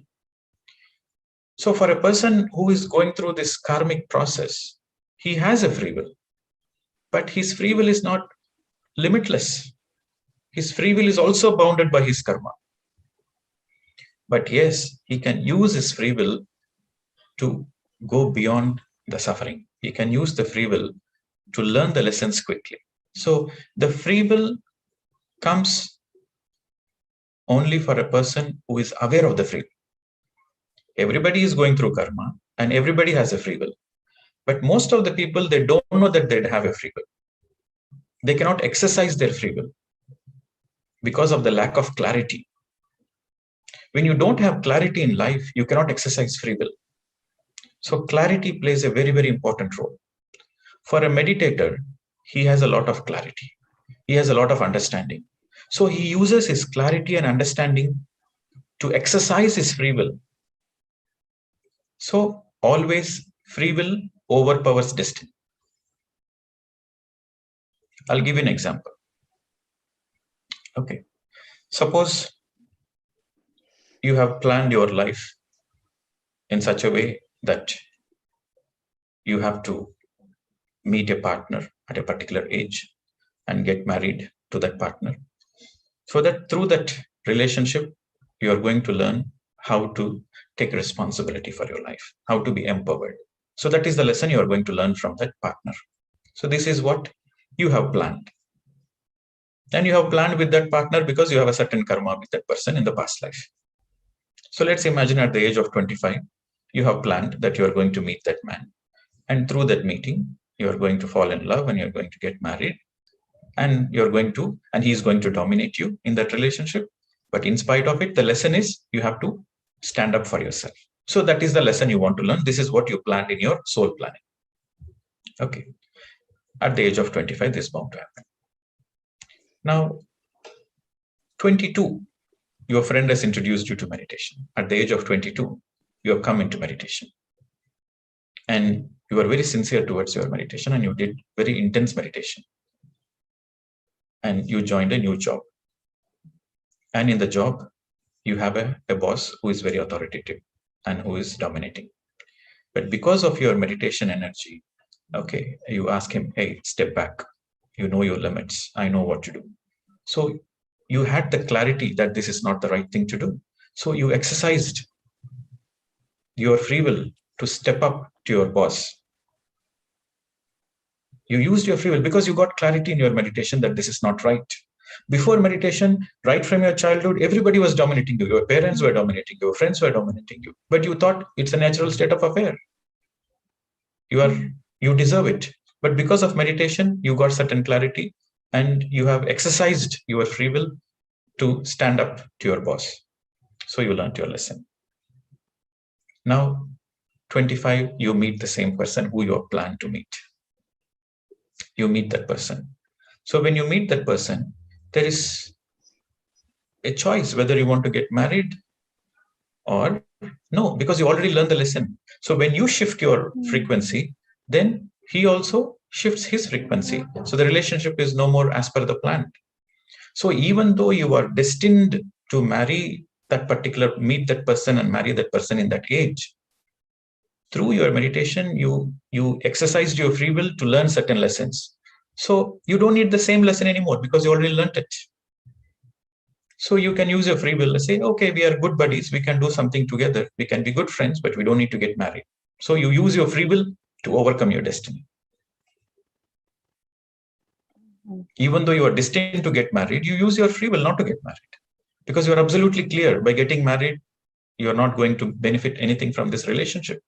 So for a person who is going through this karmic process, he has a free will, but his free will is not limitless. His free will is also bounded by his karma. But yes, he can use his free will to go beyond the suffering. He can use the free will to learn the lessons quickly. So the free will comes only for a person who is aware of the free will. Everybody is going through karma and everybody has a free will. But most of the people, they don't know that they have a free will. They cannot exercise their free will because of the lack of clarity. When you don't have clarity in life, you cannot exercise free will. So clarity plays a very, very important role. For a meditator, he has a lot of clarity. He has a lot of understanding. So he uses his clarity and understanding to exercise his free will. So always free will overpowers destiny. I'll give you an example. Okay. Suppose you have planned your life in such a way that you have to meet a partner at a particular age and get married to that partner. So that through that relationship, you are going to learn how to take responsibility for your life, how to be empowered. So that is the lesson you are going to learn from that partner. So this is what you have planned. And you have planned with that partner because you have a certain karma with that person in the past life. So let's imagine at the age of 25, you have planned that you are going to meet that man. And through that meeting, you are going to fall in love and you're going to get married. And he's going to dominate you in that relationship. But in spite of it, the lesson is you have to stand up for yourself. So that is the lesson you want to learn. This is what you planned in your soul planning. Okay. At the age of 25, this is bound to happen. Now, 22, your friend has introduced you to meditation. At the age of 22, you have come into meditation. And you are very sincere towards your meditation and you did very intense meditation. And you joined a new job. And in the job, you have a boss who is very authoritative and who is dominating. But because of your meditation energy, okay, you ask him, hey, step back. You know your limits. I know what to do. So you had the clarity that this is not the right thing to do. So you exercised your free will to step up to your boss. You used your free will because you got clarity in your meditation that this is not right. Before meditation, right from your childhood, everybody was dominating you. Your parents were dominating you, your friends were dominating you. But you thought it's a natural state of affair. You deserve it. But because of meditation, you got certain clarity and you have exercised your free will to stand up to your boss. So you learned your lesson. Now, 25, you meet the same person who you have planned to meet. You meet that person. So when you meet that person, there is a choice whether you want to get married or no, because you already learned the lesson. So when you shift your frequency, then he also shifts his frequency. So the relationship is no more as per the plan. So even though you are destined to marry that particular, meet that person and marry that person in that age, through your meditation, you exercised your free will to learn certain lessons. So you don't need the same lesson anymore because you already learned it. So you can use your free will and say, okay, we are good buddies. We can do something together. We can be good friends, but we don't need to get married. So you use your free will to overcome your destiny. Even though you are destined to get married, you use your free will not to get married. Because you are absolutely clear by getting married, you are not going to benefit anything from this relationship.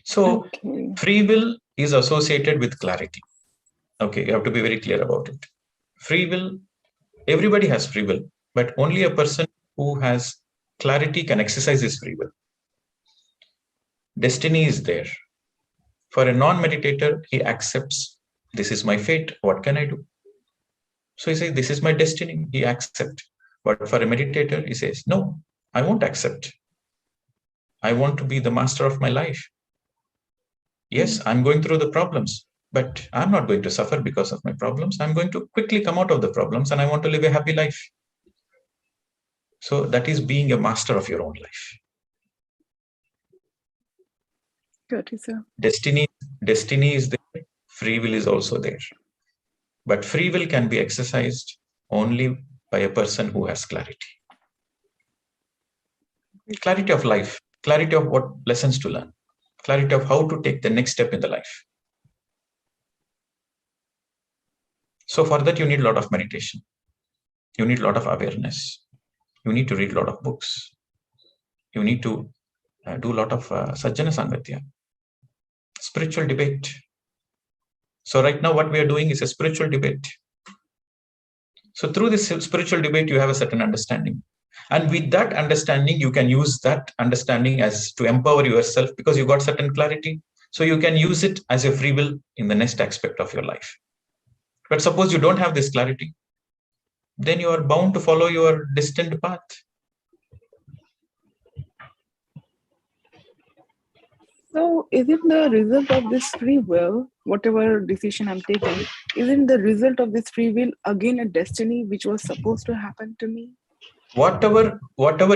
So free will is associated with clarity. Okay, you have to be very clear about it. Free will, everybody has free will, but only a person who has clarity can exercise his free will. Destiny is there. For a non-meditator, he accepts, this is my fate, what can I do? So he says, this is my destiny, he accepts. But for a meditator, he says, no, I won't accept. I want to be the master of my life. Yes, I'm going through the problems, but I'm not going to suffer because of my problems. I'm going to quickly come out of the problems and I want to live a happy life. So that is being a master of your own life.
Got it, sir.
Destiny is there, free will is also there. But free will can be exercised only by a person who has clarity. Clarity of life, clarity of what lessons to learn, clarity of how to take the next step in the life. So for that, you need a lot of meditation. You need a lot of awareness. You need to read a lot of books. You need to do a lot of Sajjana Sangatya, spiritual debate. So right now what we are doing is a spiritual debate. So through this spiritual debate, you have a certain understanding. And with that understanding, you can use that understanding as to empower yourself because you got certain clarity. So you can use it as a free will in the next aspect of your life. But suppose you don't have this clarity, then you are bound to follow your destined path.
So isn't the result of this free will, whatever decision I'm taking, isn't the result of this free will again a destiny which was supposed to happen to me?
Whatever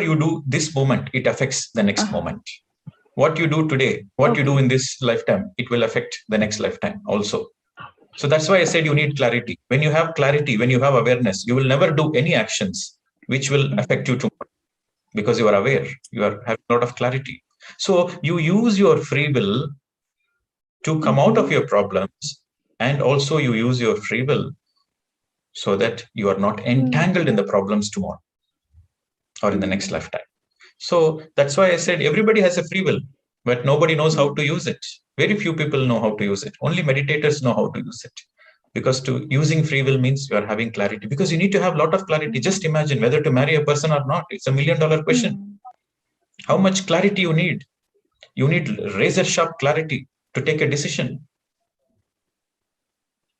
you do this moment, it affects the next moment. What you do today, what you do in this lifetime, it will affect the next lifetime also. So that's why I said you need clarity. When you have clarity, when you have awareness, you will never do any actions which will affect you tomorrow because you are aware, you are having a lot of clarity. So you use your free will to come out of your problems, and also you use your free will so that you are not entangled in the problems tomorrow or in the next lifetime. So that's why I said everybody has a free will, but nobody knows how to use it. Very few people know how to use it. Only meditators know how to use it. Because using free will means you are having clarity. Because you need to have a lot of clarity. Just imagine whether to marry a person or not. It's $1 million question. How much clarity you need? You need razor sharp clarity to take a decision.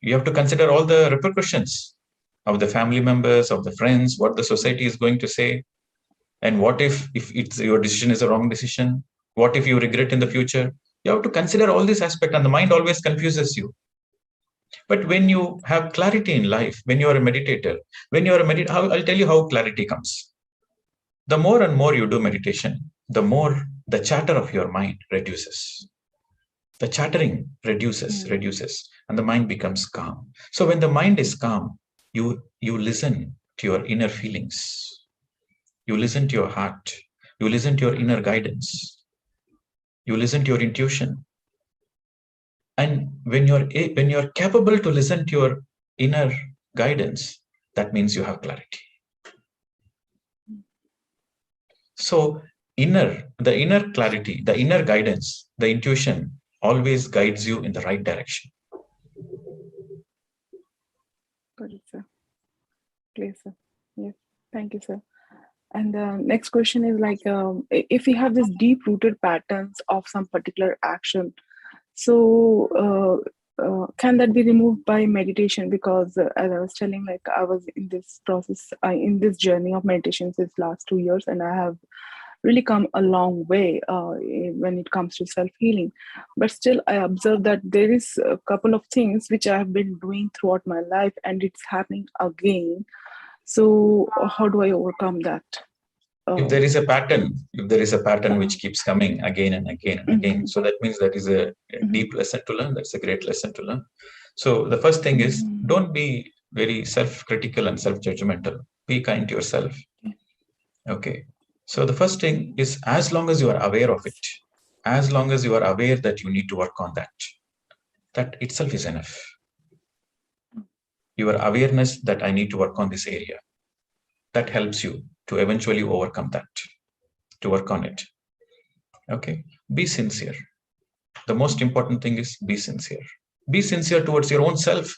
You have to consider all the repercussions of the family members, of the friends, what the society is going to say. And what if your decision is a wrong decision? What if you regret in the future? You have to consider all this aspect, and the mind always confuses you. But when you have clarity in life, when you are a meditator, I'll tell you how clarity comes. The more and more you do meditation, the more the chatter of your mind reduces. The chattering reduces, and the mind becomes calm. So when the mind is calm, you listen to your inner feelings. You listen to your heart. You listen to your inner guidance. You listen to your intuition. And when you're capable to listen to your inner guidance, that means you have clarity. So the inner clarity, the inner guidance, the intuition always guides you in the right direction.
Got it, sir. Clear, sir. Yes. Thank you, sir. And the next question is like, if we have this deep-rooted patterns of some particular action, so can that be removed by meditation? Because as I was telling, like I was in this process, in this journey of meditation since last 2 years, and I have really come a long way when it comes to self-healing. But still, I observe that there is a couple of things which I have been doing throughout my life, and it's happening again. So how do I overcome that?
If there is a pattern which keeps coming again and again and again, so that means that is a deep lesson to learn. That's a great lesson to learn. So the first thing is, don't be very self-critical and self-judgmental. Be kind to yourself. Okay. So the first thing is, as long as you are aware of it, as long as you are aware that you need to work on that, that itself is enough. Your awareness that I need to work on this area, that helps you to eventually overcome that, to work on it. Okay. Be sincere. The most important thing is be sincere. Be sincere towards your own self.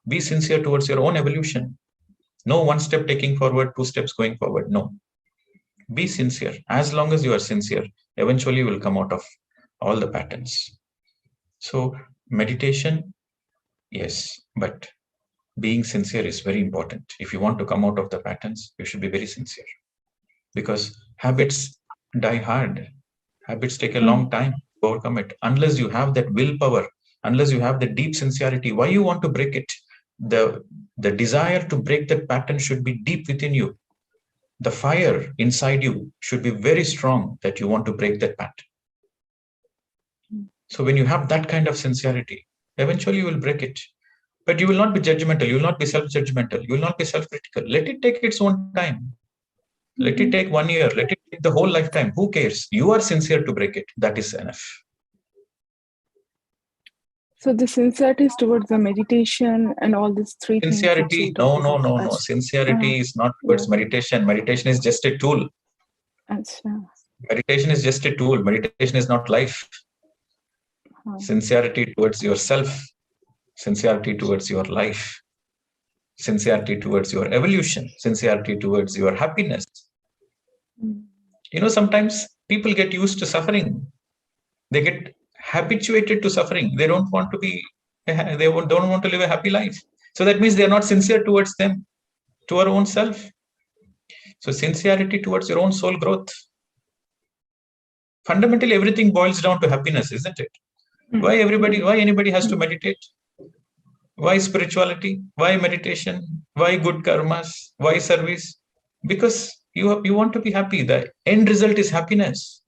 Be sincere towards your own evolution. No one step taking forward, 2 steps going forward. No. Be sincere. As long as you are sincere, eventually you will come out of all the patterns. So meditation, yes, but being sincere is very important. If you want to come out of the patterns, you should be very sincere, because habits die hard. Habits take a long time to overcome it. Unless you have that willpower, unless you have the deep sincerity, why you want to break it? The desire to break that pattern should be deep within you. The fire inside you should be very strong that you want to break that pattern. So when you have that kind of sincerity, eventually you will break it. But you will not be judgmental. You will not be self-judgmental. You will not be self-critical. Let it take its own time. Let it take 1 year. Let it take the whole lifetime. Who cares? You are sincere to break it. That is enough.
So the sincerity is towards the meditation and all these 3
Sincerity,
things.
no. Sincerity is not towards meditation. Meditation is just a tool. Meditation is just a tool. Meditation is not life. Sincerity towards yourself. Sincerity towards your life. Sincerity towards your evolution. Sincerity towards your happiness. Sometimes people get used to suffering. They get habituated to suffering. They don't want to don't want to live a happy life. So that means they're not sincere towards them, to our own self. So sincerity towards your own soul growth. Fundamentally, everything boils down to happiness, isn't it? Why anybody has to meditate? Why spirituality? Why meditation? Why good karmas? Why service? Because you want to be happy. The end result is happiness.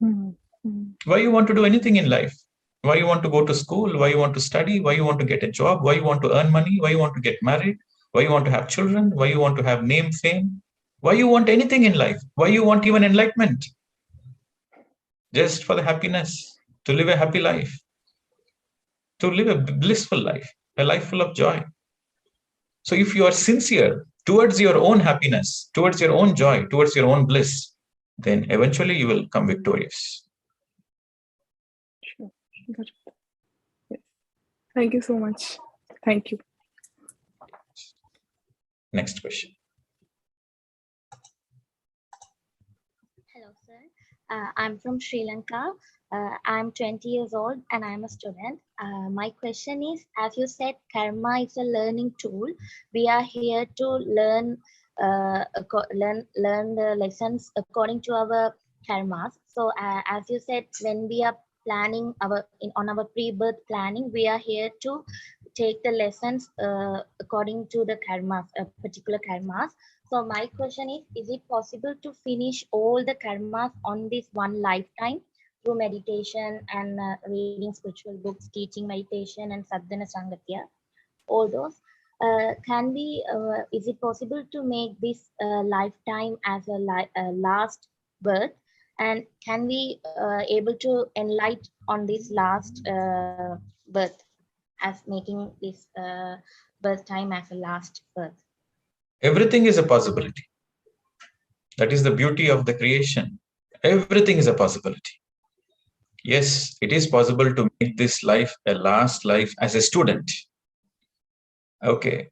Why you want to do anything in life? Why you want to go to school? Why you want to study? Why you want to get a job? Why you want to earn money? Why you want to get married? Why you want to have children? Why you want to have name, fame? Why you want anything in life? Why you want even enlightenment? Just for the happiness, to live a happy life, to live a blissful life, a life full of joy. So if you are sincere towards your own happiness, towards your own joy, towards your own bliss, then eventually you will come victorious.
Sure. Got it. Yes. Thank you so much. Thank you.
Next question.
Hello, sir. I'm from Sri Lanka. I'm 20 years old and I'm a student. My question is, as you said, karma is a learning tool. We are here to learn the lessons according to our karmas. So as you said, when we are planning on our pre-birth planning, we are here to take the lessons according to the karmas, particular karmas. So my question is it possible to finish all the karmas on this one lifetime through meditation and reading spiritual books, teaching meditation and sadhana sangatya, all those? Is it possible to make this lifetime as a last birth? And can we able to enlighten on this last birth as making this birth time as a last birth?
Everything is a possibility. That is the beauty of the creation. Everything is a possibility. Yes, it is possible to make this life a last life as a student. Okay.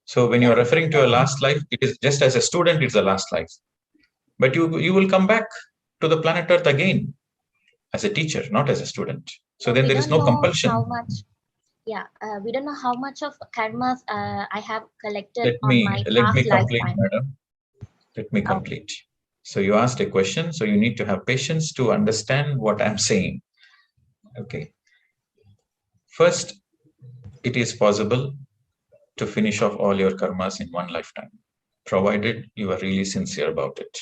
So when you are referring to a last life, it is just as a student, it's a last life. But you will come back to the planet Earth again as a teacher, not as a student. So then there is no compulsion.
How much, we don't know how much of karmas I have collected
Let
on
me
my
complete,
past lifetime.
madam. Let me complete. So you asked a question, so you need to have patience to understand what I'm saying. Okay. First, it is possible to finish off all your karmas in one lifetime, provided you are really sincere about it.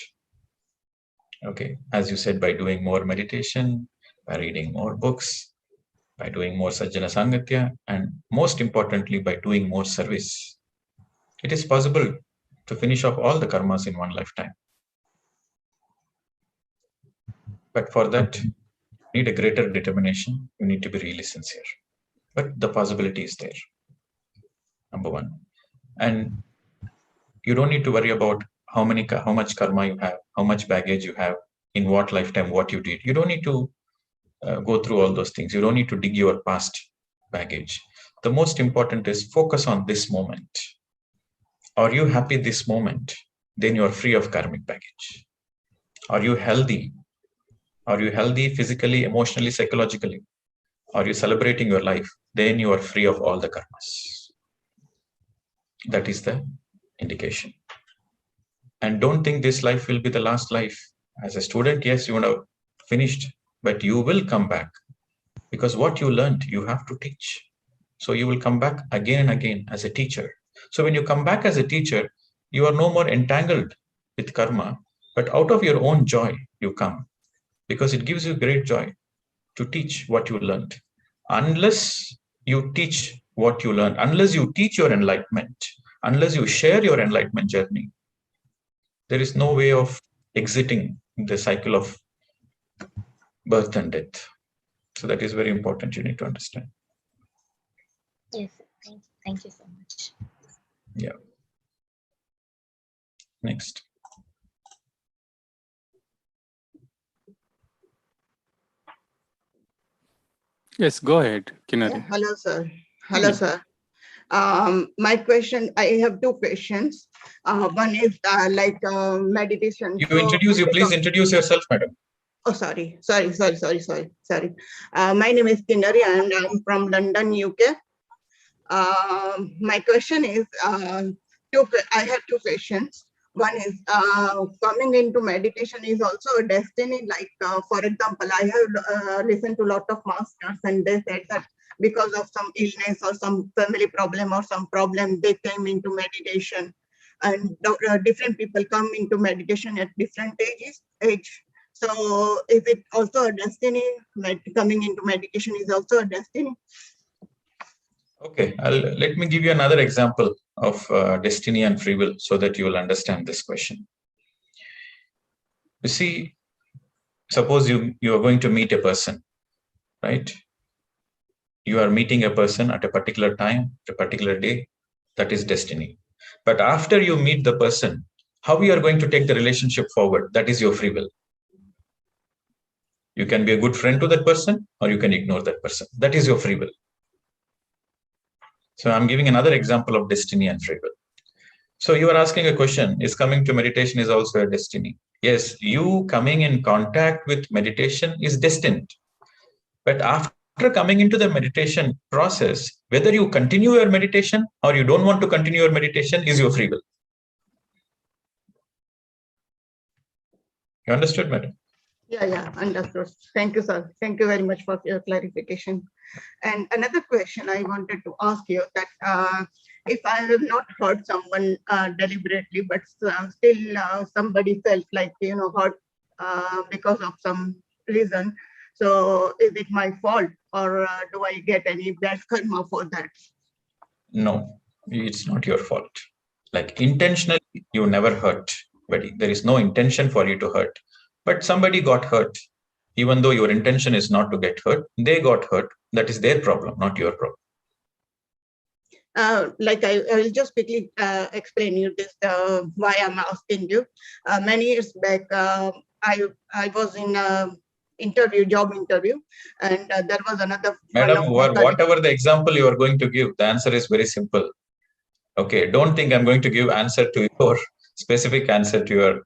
Okay. As you said, by doing more meditation, by reading more books, by doing more sajjana sangatya, and most importantly, by doing more service. It is possible to finish off all the karmas in one lifetime. But for that, you need a greater determination. You need to be really sincere. But the possibility is there. Number one. And you don't need to worry about how much karma you have, how much baggage you have, in what lifetime, what you did. You don't need to go through all those things. You don't need to dig your past baggage. The most important is focus on this moment. Are you happy this moment? Then you are free of karmic baggage. Are you healthy? Are you healthy physically, emotionally, psychologically? Are you celebrating your life? Then you are free of all the karmas. That is the indication. And don't think this life will be the last life. As a student, yes, you would have finished, but you will come back, because what you learned, you have to teach. So you will come back again and again as a teacher. So when you come back as a teacher, you are no more entangled with karma, but out of your own joy, you come, because it gives you great joy to teach what you learned. Unless you teach what you learned, unless you teach your enlightenment, unless you share your enlightenment journey, there is no way of exiting the cycle of birth and death. So that is very important. You need to understand.
Yes, thank you so much.
Yeah. Next.
Yes, go ahead, Kinari.
Yeah, hello, sir. Hello, sir. My question, I have two questions. One is meditation.
Please introduce yourself, madam.
Oh, sorry. My name is Kinari and I'm from London, UK. My question is, I have two questions. One is coming into meditation is also a destiny. Like, for example, I have listened to a lot of masters and they said that because of some illness or some family problem or some problem, they came into meditation. And different people come into meditation at different age. So is it also a destiny? Coming into meditation is also a destiny?
Okay, let me give you another example of destiny and free will so that you will understand this question. You see, suppose you are going to meet a person, right? You are meeting a person at a particular time, a particular day, that is destiny. But after you meet the person, how you are going to take the relationship forward, that is your free will. You can be a good friend to that person or you can ignore that person. That is your free will. So I'm giving another example of destiny and free will. So you are asking a question, is coming to meditation is also a destiny? Yes, you coming in contact with meditation is destined. But after coming into the meditation process, whether you continue your meditation or you don't want to continue your meditation is your free will. You understood, madam?
Yeah, understood. Thank you, sir. Thank you very much for your clarification. And another question I wanted to ask you that if I have not hurt someone deliberately, but still somebody felt like, hurt because of some reason, so is it my fault or do I get any bad karma for that?
No, it's not your fault. Like intentionally, you never hurt anybody. There is no intention for you to hurt. But somebody got hurt. Even though your intention is not to get hurt, they got hurt. That is their problem, not your problem.
like I will just quickly explain you this, why I'm asking you. Many years back, I was in a job interview, and there was another
Madam,
one of my
whatever the example you are going to give, the answer is very simple. Okay, don't think I'm going to give answer to your specific answer to your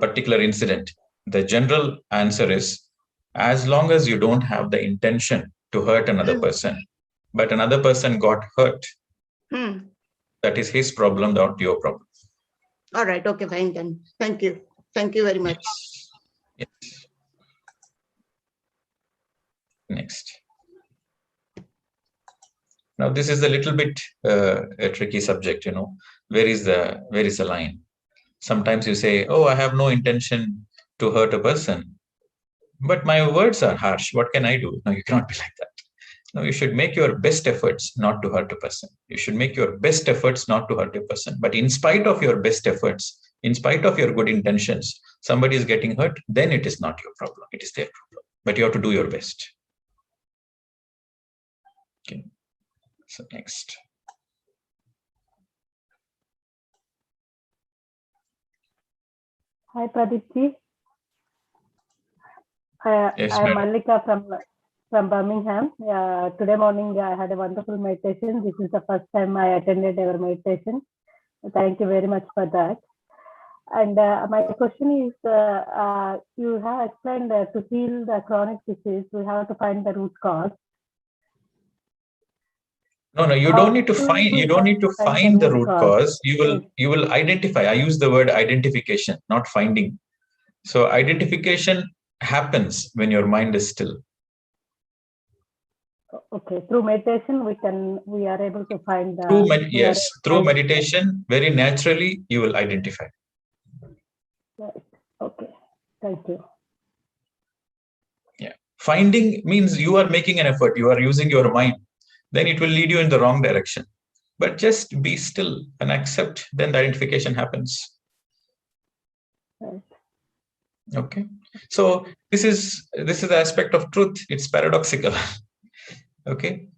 particular incident. The general answer is, as long as you don't have the intention to hurt another person, but another person got hurt, that is his problem, not your problem.
All right. Okay, fine then. Thank you. Thank you very much.
Yes. Next. Now, this is a little bit a tricky subject, Where is the line? Sometimes you say, oh, I have no intention to hurt a person, but my words are harsh. What can I do? No, you cannot be like that. No, you should make your best efforts not to hurt a person. You should make your best efforts not to hurt a person. But in spite of your best efforts, in spite of your good intentions, somebody is getting hurt, then it is not your problem. It is their problem. But you have to do your best. Okay. So next.
Hi, Pradeep ji.
Yes,
I'm
madam.
Mallika from Birmingham. Today morning I had a wonderful meditation. This is the first time I attended our meditation. Thank you very much for that. And my question is, you have explained to heal the chronic disease, we have to find the root cause.
No, you don't need to find. You don't need to find the root cause. You will identify. I use the word identification, not finding. So identification happens when your mind is still.
Okay, through meditation we are able to find the.
Through meditation, very naturally you will identify.
Right. Okay. Thank you.
Yeah. Finding means you are making an effort. You are using your mind. Then it will lead you in the wrong direction. But just be still and accept, then the identification happens.
Right.
Okay. So this is the aspect of truth. It's paradoxical. Okay.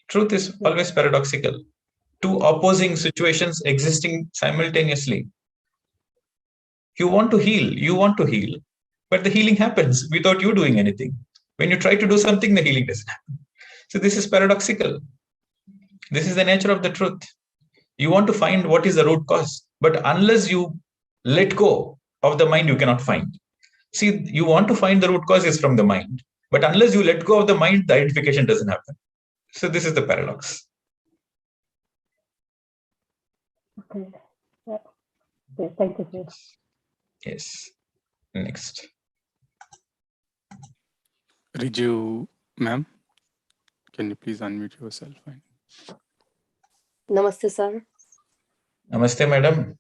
Truth is always paradoxical. Two opposing situations existing simultaneously. You want to heal, but the healing happens without you doing anything. When you try to do something, the healing doesn't happen. So this is paradoxical. This is the nature of the truth. You want to find what is the root cause, but unless you let go of the mind, you cannot find. See, you want to find the root cause is from the mind, but unless you let go of the mind, the identification doesn't happen. So this is the paradox.
Okay. Yeah. Okay. Thank you, sir.
Yes. Next.
Riju, ma'am, can you please unmute yourself?
Namaste, sir.
Namaste, madam.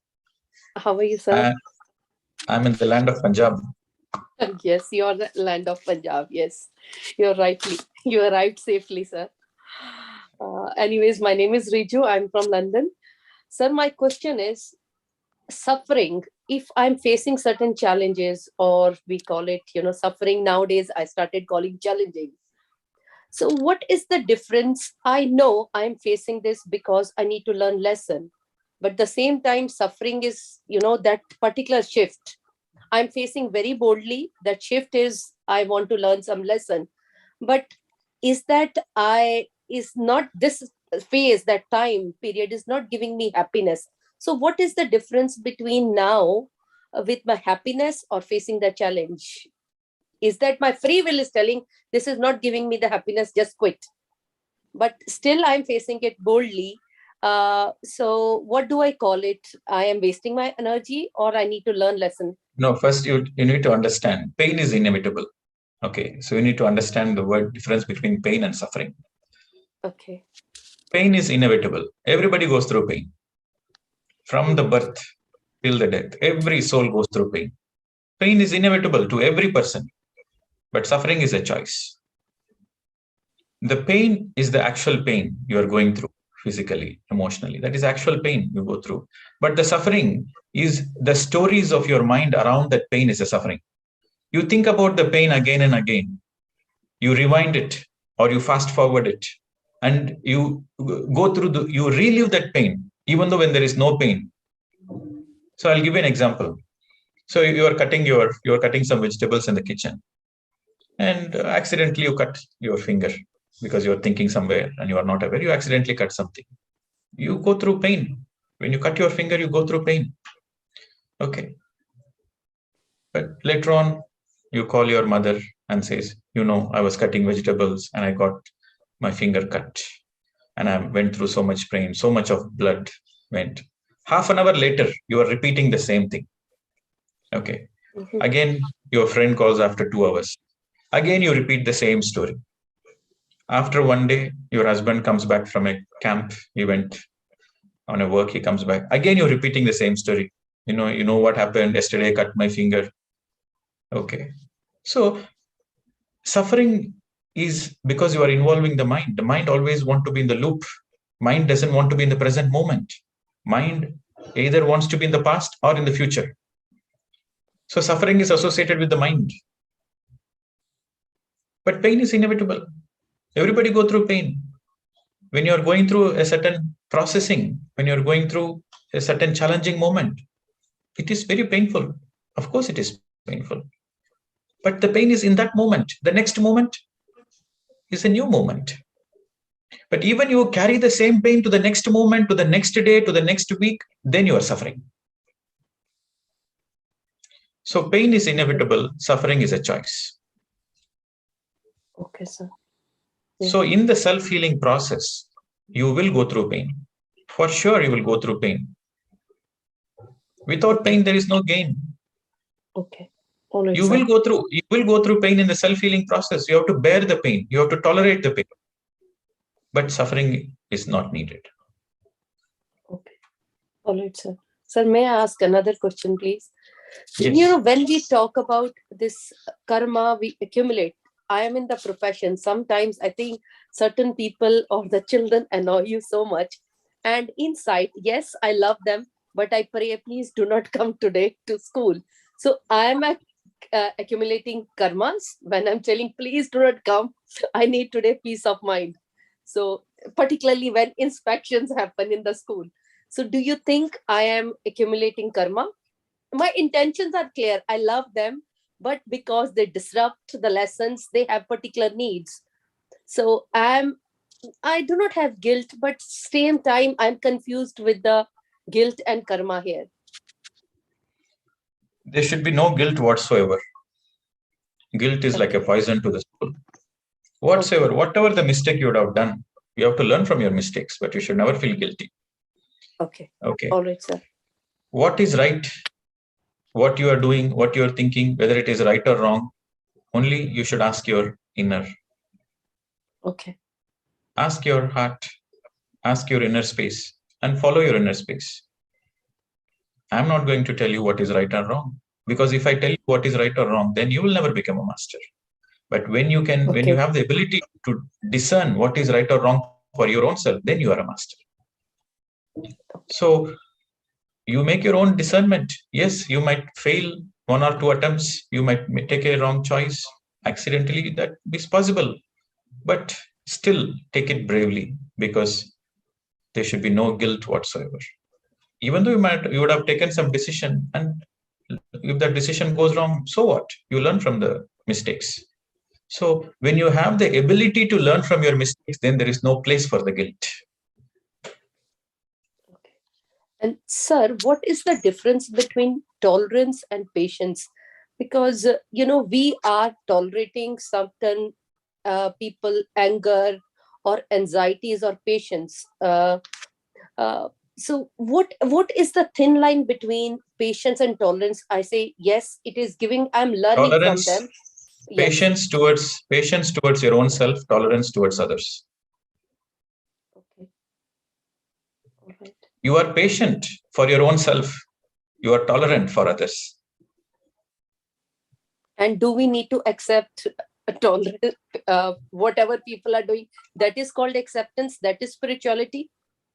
How are you, sir?
I'm in the land of Punjab.
Yes, you're the land of Punjab. Yes, you arrived safely, sir. Anyways, my name is Riju. I'm from London. Sir, my question is, suffering, if I'm facing certain challenges, or we call it, suffering nowadays, I started calling challenging. So what is the difference? I know I'm facing this because I need to learn lesson, but at the same time, suffering is, that particular shift I'm facing very boldly. That shift is, I want to learn some lesson, but is that is not this phase, that time period is not giving me happiness. So what is the difference between now with my happiness or facing the challenge? Is that my free will is telling this is not giving me the happiness, just quit, but still I'm facing it boldly. So what do I call it? I am wasting my energy, or I need to learn lesson?
No, first you need to understand pain is inevitable. Okay, so you need to understand the word difference between pain and suffering.
Okay.
Pain is inevitable. Everybody goes through pain. From the birth till the death, every soul goes through pain. Pain is inevitable to every person, but suffering is a choice. The pain is the actual pain you are going through physically, emotionally. That is actual pain you go through. But the suffering is the stories of your mind around that pain is a suffering. You think about the pain again and again. You rewind it or you fast forward it. and you go through you relive that pain, even though when there is no pain. So I'll give you an example. So you are cutting some vegetables in the kitchen, and accidentally you cut your finger because you're thinking somewhere and you are not aware. You accidentally cut something. You go through pain. When you cut your finger, you go through pain. Okay. But later on, you call your mother and says, I was cutting vegetables and I got my finger cut. And I went through so much pain, so much of blood went. Half an hour later, you are repeating the same thing. Okay. Again, your friend calls after 2 hours. Again, you repeat the same story. After one day, your husband comes back from a camp. He went on a work. He comes back. Again, you're repeating the same story. You know what happened yesterday, I cut my finger. Okay. So suffering is because you are involving the mind. The mind always wants to be in the loop. Mind doesn't want to be in the present moment. Mind either wants to be in the past or in the future. So suffering is associated with the mind. But pain is inevitable. Everybody go through pain. When you're going through a certain processing, when you're going through a certain challenging moment, it is very painful. Of course it is painful. But the pain is in that moment. The next moment is a new moment. But even you carry the same pain to the next moment, to the next day, to the next week, then you are suffering. So pain is inevitable. Suffering is a choice.
Okay, sir.
So in the self-healing process, you will go through pain. For sure, you will go through pain. Without pain, there is no gain.
Okay. All right,
you will go through pain in the self-healing process. You have to bear the pain. You have to tolerate the pain. But suffering is not needed.
Okay. All right, sir. Sir, may I ask another question, please?
Yes.
When we talk about this karma we accumulate, I am in the profession. Sometimes I think certain people or the children annoy you so much. And inside, yes, I love them, but I pray, please do not come today to school. So I am accumulating karmas when I'm telling, please do not come. I need today peace of mind. So particularly when inspections happen in the school. So do you think I am accumulating karma? My intentions are clear. I love them, but because they disrupt the lessons, they have particular needs. So I do not have guilt, but same time I'm confused with the guilt and karma here.
There should be no guilt whatsoever. Guilt is like a poison to the soul. Whatever the mistake you would have done, you have to learn from your mistakes, but you should never feel guilty.
Okay.
Okay.
All right, sir.
What is right? What you are doing, what you are thinking, whether it is right or wrong, only you should ask your inner.
Okay.
Ask your heart, ask your inner space, and follow your inner space. I'm not going to tell you what is right or wrong, because if I tell you what is right or wrong, then you will never become a master. But when you have the ability to discern what is right or wrong for your own self, then you are a master. So you make your own discernment. Yes, you might fail 1 or 2 attempts. You might take a wrong choice accidentally. That is possible. But still take it bravely, because there should be no guilt whatsoever. Even though you would have taken some decision, and if that decision goes wrong, so what? You learn from the mistakes. So when you have the ability to learn from your mistakes, then there is no place for the guilt.
Okay. And sir, what is the difference between tolerance and patience? Because, we are tolerating certain people, anger or anxieties or patience. So what is the thin line between patience and tolerance? I say, yes, it is giving, I'm learning
Tolerance,
from them.
Patience towards your own self, tolerance towards others.
Okay. All right.
You are patient for your own self. You are tolerant for others.
And do we need to accept tolerance, whatever people are doing? That is called acceptance. That is spirituality.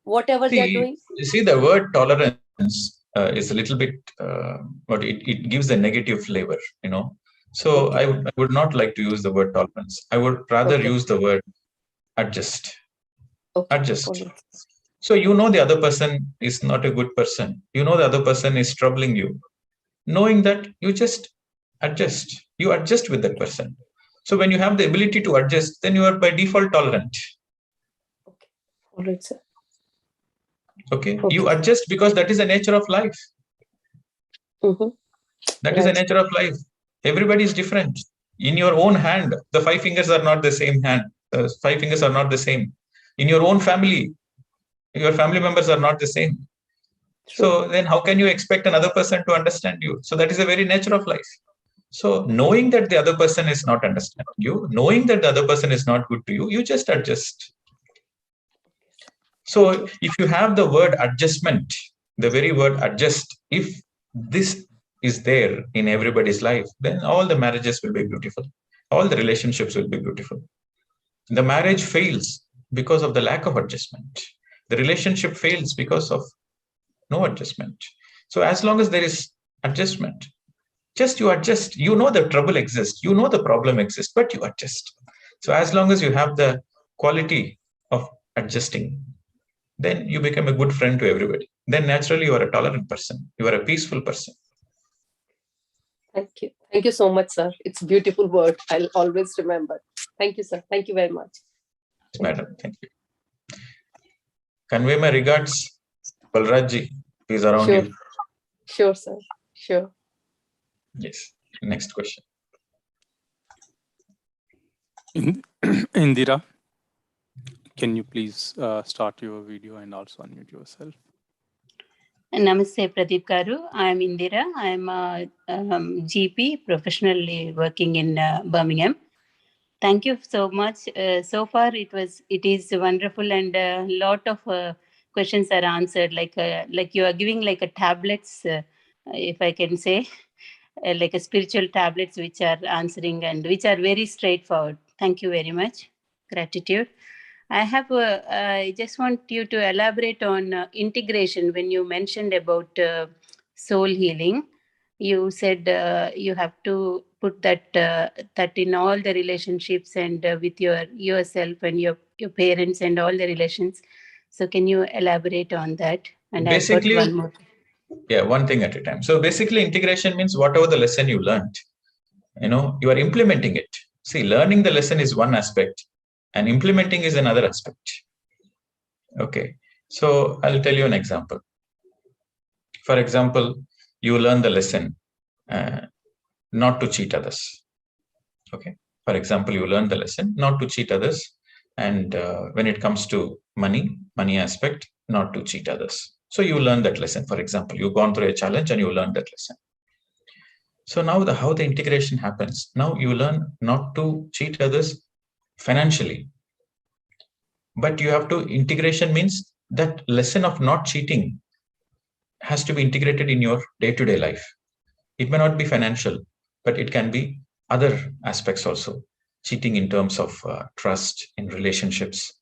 Whatever they're doing.
See, the word tolerance is a little bit, but it gives a negative flavor, So I would not like to use the word tolerance. I would rather use the word adjust.
Okay.
Adjust.
All right.
So you know the other person is not a good person. You know the other person is troubling you. Knowing that, you just adjust. You adjust with that person. So when you have the ability to adjust, then you are by default tolerant.
Okay. All right, sir.
Okay.
Okay.
You adjust because that is the nature of life. That is the
Right.
nature of life. Everybody is different. In your own hand, the 5 fingers are not the same hand. The 5 fingers are not the same. In your own family, your family members are not the same.
True.
So then how can you expect another person to understand you? So that is the very nature of life. So knowing that the other person is not understanding you, knowing that the other person is not good to you, you just adjust. So if you have the word adjustment, the very word adjust, if this is there in everybody's life, then all the marriages will be beautiful. All the relationships will be beautiful. The marriage fails because of the lack of adjustment. The relationship fails because of no adjustment. So as long as there is adjustment, just you adjust. You know the trouble exists. You know the problem exists, but you adjust. So as long as you have the quality of adjusting, then you become a good friend to everybody. Then naturally you are a tolerant person. You are a peaceful person.
Thank you. Thank you so much, sir. It's a beautiful word. I'll always remember. Thank you, sir. Thank you very much.
Yes, madam. Thank you. Convey my regards. Balrajji is around
Sure.
you.
Sure, sir. Sure.
Yes. Next question.
Indira, can you please start your video and also unmute yourself?
Namaste, Pradeep Garu. I'm Indira. I'm a GP, professionally working in Birmingham. Thank you so much. So far, it is wonderful, and a lot of questions are answered. Like you are giving like a tablets, if I can say, like a spiritual tablets, which are answering and which are very straightforward. Thank you very much. Gratitude. I just want you to elaborate on integration. When you mentioned about soul healing, you said you have to put that in all the relationships and with yourself and your parents and all the relations. So can you elaborate on that? And
Basically,
I've got one more.
Yeah, one thing at a time. So basically, integration means whatever the lesson you learned, you are implementing it. See, learning the lesson is one aspect, and implementing is another aspect. Okay, so I'll tell you an example. For example, you learn the lesson not to cheat others. Okay, for example, you learn the lesson not to cheat others, and when it comes to money aspect, not to cheat others. So you learn that lesson. For example, you've gone through a challenge and you learn that lesson. So now how the integration happens. Now you learn not to cheat others financially, but you have to, integration means that lesson of not cheating has to be integrated in your day-to-day life. It may not be financial, but it can be other aspects also. Cheating in terms of trust in relationships.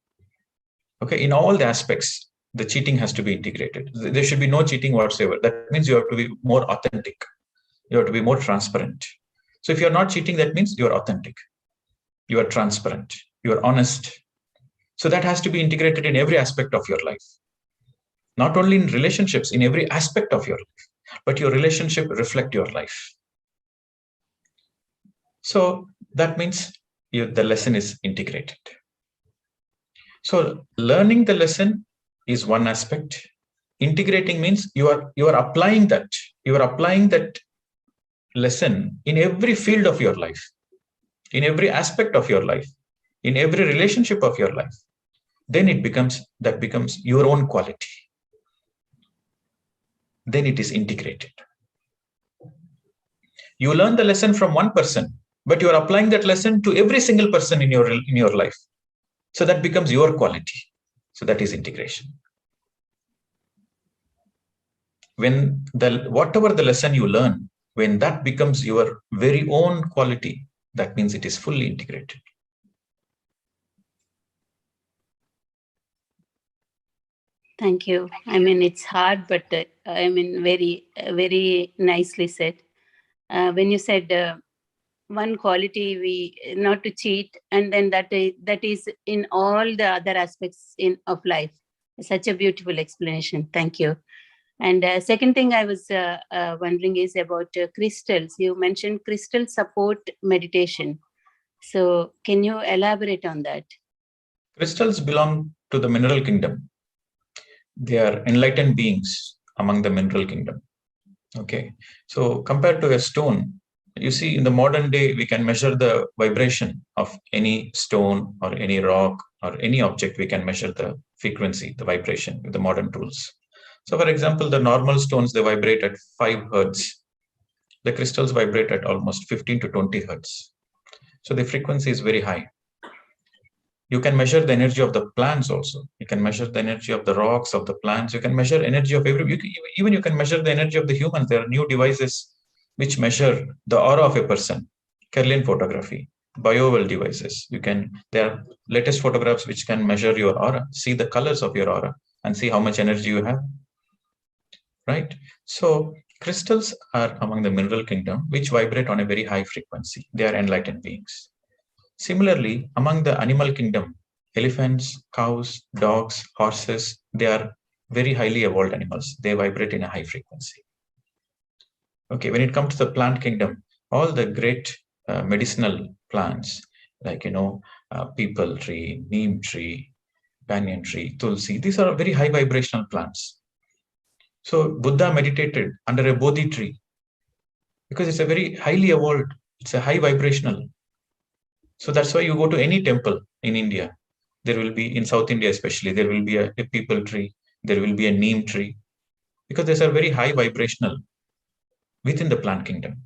Okay, in all the aspects, the cheating has to be integrated. There should be no cheating whatsoever. That means you have to be more authentic. You have to be more transparent. So if you're not cheating, that means you're authentic. You are transparent. You are honest. So that has to be integrated in every aspect of your life. Not only in relationships, in every aspect of your life, but your relationship reflect your life. So that means the lesson is integrated. So learning the lesson is one aspect. Integrating means you are applying that. You are applying that lesson in every field of your life, in every aspect of your life, in every relationship of your life. Then that becomes your own quality. Then it is integrated. You learn the lesson from one person, but you are applying that lesson to every single person in your life. So that becomes your quality. So that is integration. When whatever the lesson you learn, when that becomes your very own quality, that means it is fully integrated.
Thank you. I mean, it's hard, but I mean, very, very nicely said. When you said one quality we not to cheat, and then that is in all the other aspects of life. Such a beautiful explanation. Thank you. And second thing I was wondering is about crystals. You mentioned crystal support meditation. So can you elaborate on that?
Crystals belong to the mineral kingdom. They are enlightened beings among the mineral kingdom. Okay. So compared to a stone, you see, in the modern day, we can measure the vibration of any stone or any rock or any object. We can measure the frequency, the vibration with the modern tools. So for example, the normal stones, they vibrate at 5 hertz. The crystals vibrate at almost 15 to 20 hertz. So the frequency is very high. You can measure the energy of the plants also. You can measure the energy of the rocks, of the plants. You can measure energy of even you can measure the energy of the humans. There are new devices which measure the aura of a person. Kirlian photography, bioval devices. There are latest photographs which can measure your aura, see the colors of your aura, and see how much energy you have. Right? So crystals are among the mineral kingdom, which vibrate on a very high frequency. They are enlightened beings. Similarly, among the animal kingdom, elephants, cows, dogs, horses, they are very highly evolved animals. They vibrate in a high frequency. Okay, when it comes to the plant kingdom, all the great medicinal plants, like, peepal tree, neem tree, banyan tree, tulsi, these are very high vibrational plants. So Buddha meditated under a bodhi tree because it's a very highly evolved, it's a high vibrational. So that's why you go to any temple in India, there will be, in South India especially, there will be a peepal tree, there will be a neem tree, because these are very high vibrational within the plant kingdom.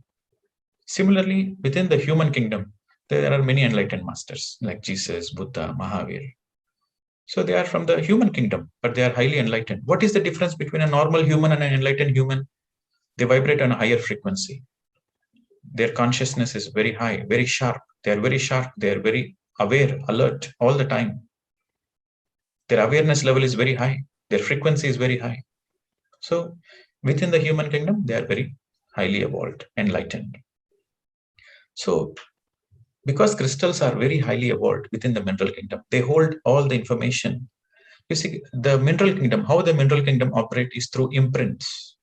Similarly, within the human kingdom, there are many enlightened masters like Jesus, Buddha, Mahavir. So they are from the human kingdom, but they are highly enlightened. What is the difference between a normal human and an enlightened human? They vibrate on a higher frequency. Their consciousness is very high, very sharp. They are very sharp. They are very aware, alert all the time. Their awareness level is very high. Their frequency is very high. So within the human kingdom, they are very highly evolved, enlightened. So because crystals are very highly evolved within the mineral kingdom, they hold all the information. You see, the mineral kingdom, how the mineral kingdom operates is through imprints.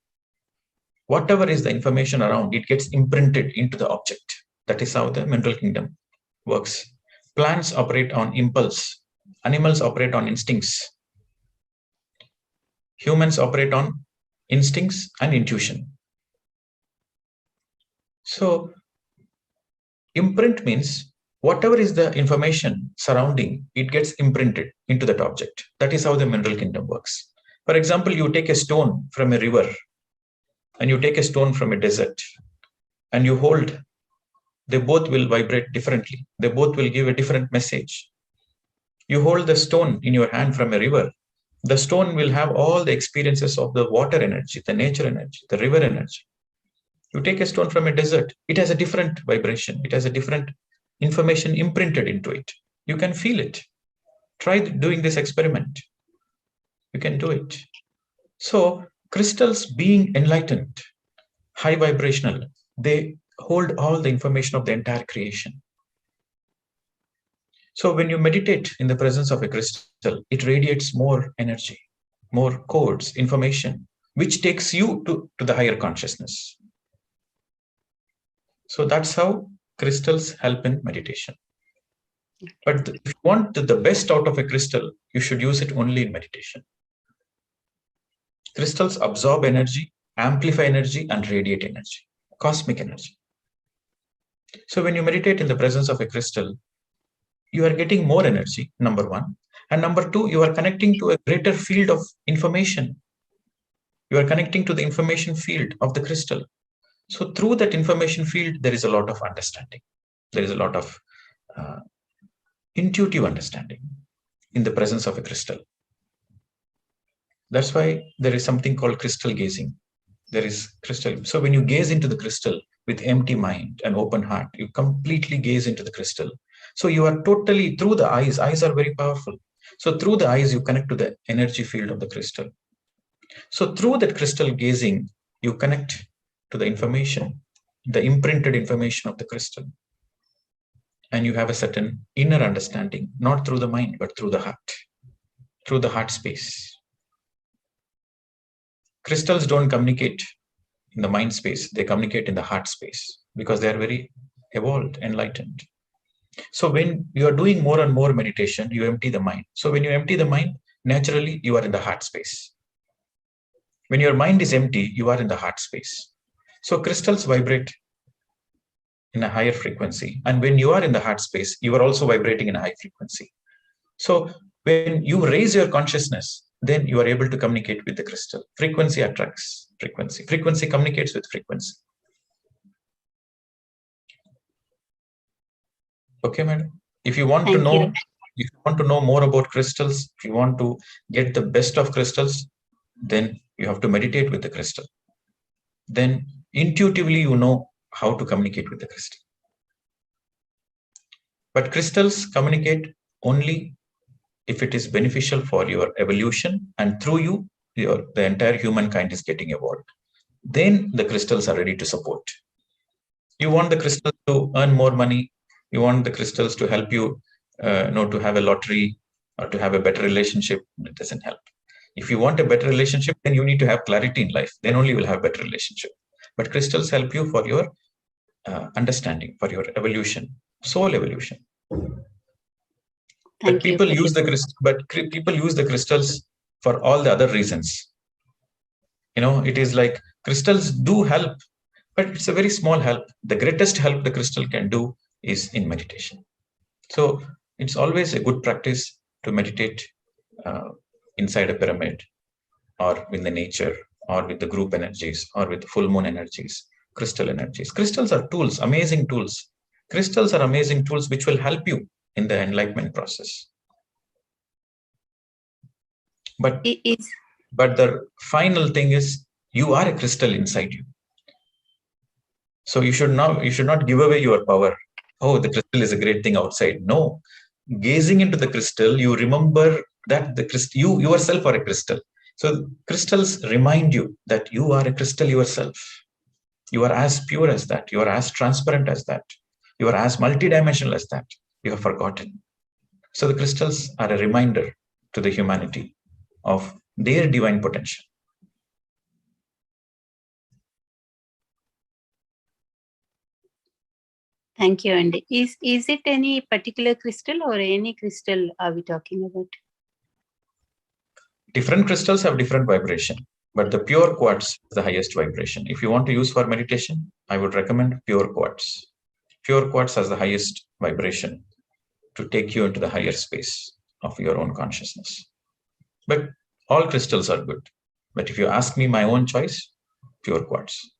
Whatever is the information around, it gets imprinted into the object. That is how the mineral kingdom works. Plants operate on impulse. Animals operate on instincts. Humans operate on instincts and intuition. So imprint means whatever is the information surrounding, it gets imprinted into that object. That is how the mineral kingdom works. For example, you take a stone from a river and you take a stone from a desert and you hold, they both will vibrate differently. They both will give a different message. You hold the stone in your hand from a river. The stone will have all the experiences of the water energy, the nature energy, the river energy. You take a stone from a desert, it has a different vibration. It has a different information imprinted into it. You can feel it. Try doing this experiment. You can do it. So crystals, being enlightened, high vibrational, they hold all the information of the entire creation. So when you meditate in the presence of a crystal, it radiates more energy, more codes, information, which takes you to the higher consciousness. So that's how crystals help in meditation. But if you want the best out of a crystal, you should use it only in meditation. Crystals absorb energy, amplify energy, and radiate energy, cosmic energy. So when you meditate in the presence of a crystal, you are getting more energy, number one. And number two, you are connecting to a greater field of information. You are connecting to the information field of the crystal. So through that information field, there is a lot of understanding. There is a lot of intuitive understanding in the presence of a crystal. That's why there is something called crystal gazing. There is crystal. So when you gaze into the crystal with empty mind and open heart, you completely gaze into the crystal. So you are totally through the eyes. Eyes are very powerful. So through the eyes, you connect to the energy field of the crystal. So through that crystal gazing, you connect to the information, the imprinted information of the crystal. and you have a certain inner understanding, not through the mind, but through the heart space. Crystals don't communicate in the mind space, they communicate in the heart space because they are very evolved, enlightened. So when you are doing more and more meditation, you empty the mind. So when you empty the mind, naturally you are in the heart space. When your mind is empty, you are in the heart space. So crystals vibrate in a higher frequency. And when you are in the heart space, you are also vibrating in a high frequency. So when you raise your consciousness, then you are able to communicate with the crystal. Frequency attracts frequency. Frequency communicates with frequency. Okay, madam. If you want to know more about crystals, if you want to get the best of crystals, then you have to meditate with the crystal. Then intuitively you know how to communicate with the crystal. But crystals communicate only if it is beneficial for your evolution, and through you, the entire humankind is getting evolved. Then the crystals are ready to support. You want the crystals to earn more money. You want the crystals to help you, to have a lottery or to have a better relationship. It doesn't help. If you want a better relationship, then you need to have clarity in life. Then only you will have a better relationship. But crystals help you for your understanding, for your evolution, soul evolution. But people use the crystals for all the other reasons. It is like crystals do help, but it's a very small help. The greatest help the crystal can do is in meditation. So it's always a good practice to meditate inside a pyramid or in the nature or with the group energies or with the full moon energies, crystal energies. Crystals are tools, amazing tools. Crystals are amazing tools which will help you in the enlightenment process. But the final thing is you are a crystal inside you. So you should not give away your power. Oh, the crystal is a great thing outside. No. Gazing into the crystal, you remember that you yourself are a crystal. So crystals remind you that you are a crystal yourself. You are as pure as that. You are as transparent as that. You are as multidimensional as that. You have forgotten. So the crystals are a reminder to the humanity of their divine potential.
Thank you. And is it any particular crystal or any crystal are we talking about?
Different crystals have different vibration, but the pure quartz is the highest vibration. If you want to use for meditation, I would recommend pure quartz. Pure quartz has the highest vibration to take you into the higher space of your own consciousness. But all crystals are good. But if you ask me my own choice, pure quartz.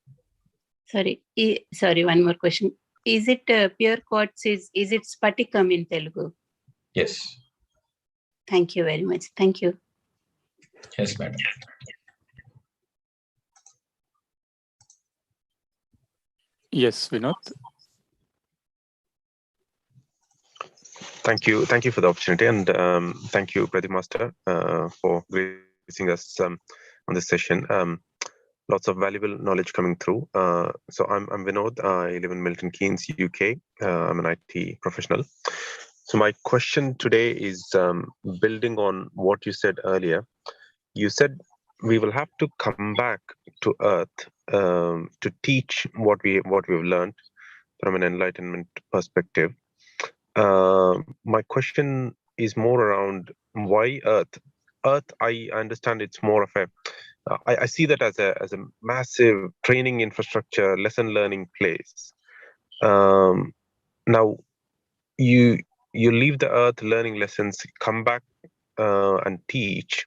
Sorry, one more question. Is it pure quartz? Is it spatikam in Telugu?
Yes.
Thank you very much. Thank you.
Yes, madam.
Yes, Vinod.
Thank you for the opportunity, and thank you, Pradeep Master, for gracing us on this session. Lots of valuable knowledge coming through. So I'm Vinod. I live in Milton Keynes, UK. I'm an IT professional. So my question today is building on what you said earlier. You said we will have to come back to Earth to teach what we've learned from an enlightenment perspective. My question is more around why Earth. Earth, I understand it's more of a. I see that as a massive training infrastructure, lesson learning place. Now, you leave the Earth learning lessons, come back and teach.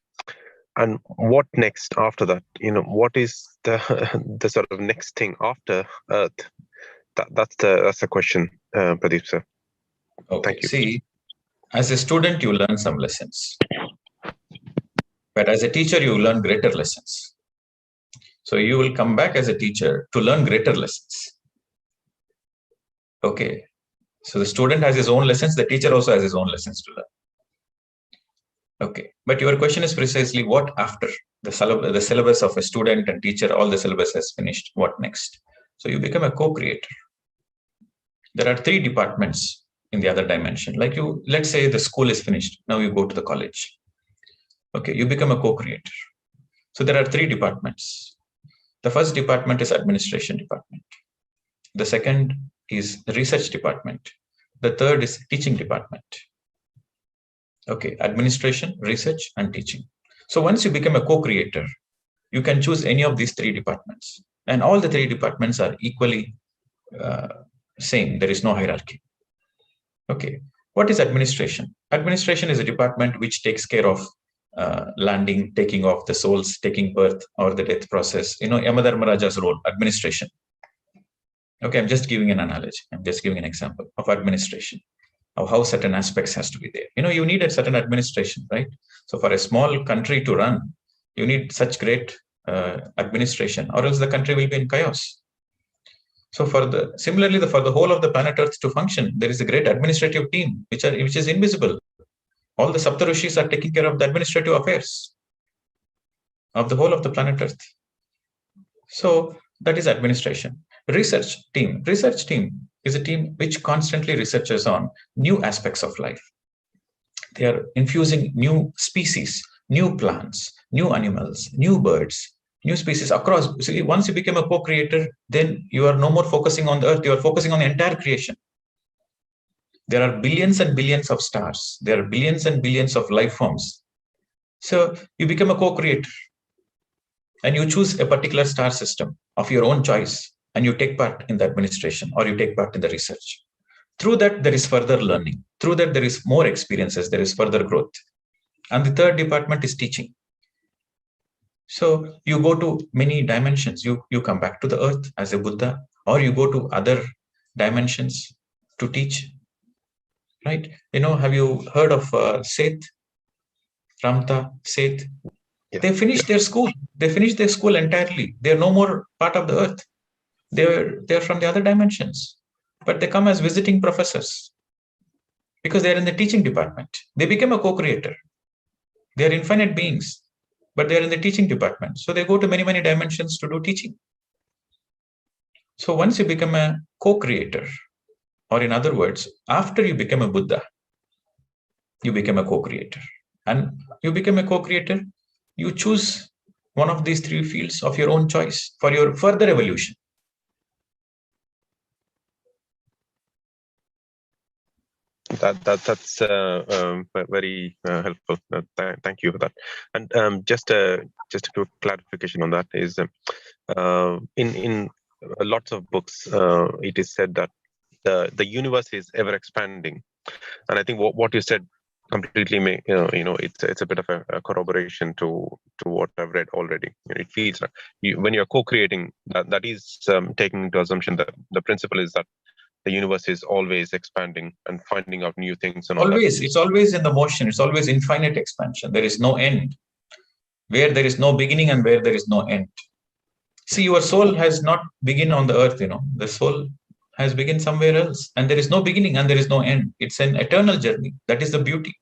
And what next after that? What is the sort of next thing after Earth? That's the question, Pradeep sir.
Okay.
Thank you.
See, as a student, you learn some lessons, but as a teacher, you learn greater lessons. So you will come back as a teacher to learn greater lessons. Okay. So the student has his own lessons. The teacher also has his own lessons to learn. Okay. But your question is precisely what after the syllabus of a student and teacher, all the syllabus has finished. What next? So you become a co-creator. There are 3 departments in the other dimension. Like let's say the school is finished. Now you go to the college. Okay, you become a co-creator. So there are 3 departments. The first department is administration department. The second is the research department. The third is teaching department. Okay, administration, research, and teaching. So once you become a co-creator, you can choose any of these 3 departments. And all the 3 departments are equally same. There is no hierarchy. Okay, what is administration? Administration is a department which takes care of landing, taking off the souls, taking birth or the death process. Yamadharmaraja's role, administration. Okay, I'm just giving an analogy. I'm just giving an example of administration, of how certain aspects has to be there. You need a certain administration, right? So for a small country to run, you need such great administration, or else the country will be in chaos. So similarly, for the whole of the planet Earth to function, there is a great administrative team which is invisible. All the Saptarishis are taking care of the administrative affairs of the whole of the planet Earth. So that is administration. Research team is a team which constantly researches on new aspects of life. They are infusing new species, new plants, new animals, new birds, new species across. See, once you become a co-creator, then you are no more focusing on the Earth, you are focusing on the entire creation. There are billions and billions of stars. There are billions and billions of life forms. So you become a co-creator and you choose a particular star system of your own choice, and you take part in the administration or you take part in the research. Through that, there is further learning. Through that, there is more experiences. There is further growth. And the third department is teaching. So you go to many dimensions. You come back to the Earth as a Buddha, or you go to other dimensions to teach. Right? Have you heard of Seth? Ramta, Seth? Yeah. They finished their school. They finished their school entirely. They're no more part of the Earth. They're from the other dimensions. But they come as visiting professors because they're in the teaching department. They became a co-creator. They're infinite beings, but they're in the teaching department. So they go to many, many dimensions to do teaching. So once you become a co-creator, or in other words, after you become a Buddha, you become a co-creator. And you become a co-creator, you choose one of these 3 fields of your own choice for your further evolution.
That's very helpful. Thank you for that. And just a quick clarification on that is in lots of books it is said that the universe is ever expanding, and I think what you said completely it's a bit of a corroboration to what I've read already. It feels like when you're co-creating, that is taking into assumption that the principle is that the universe is always expanding and finding out new things and all
always
that.
It's always in the motion. It's always infinite expansion. There is no end. Where there is no beginning and where there is no end. See, your soul has not begun on the Earth. The soul has begun somewhere else, and there is no beginning and there is no end. It's an eternal journey. That is the beauty.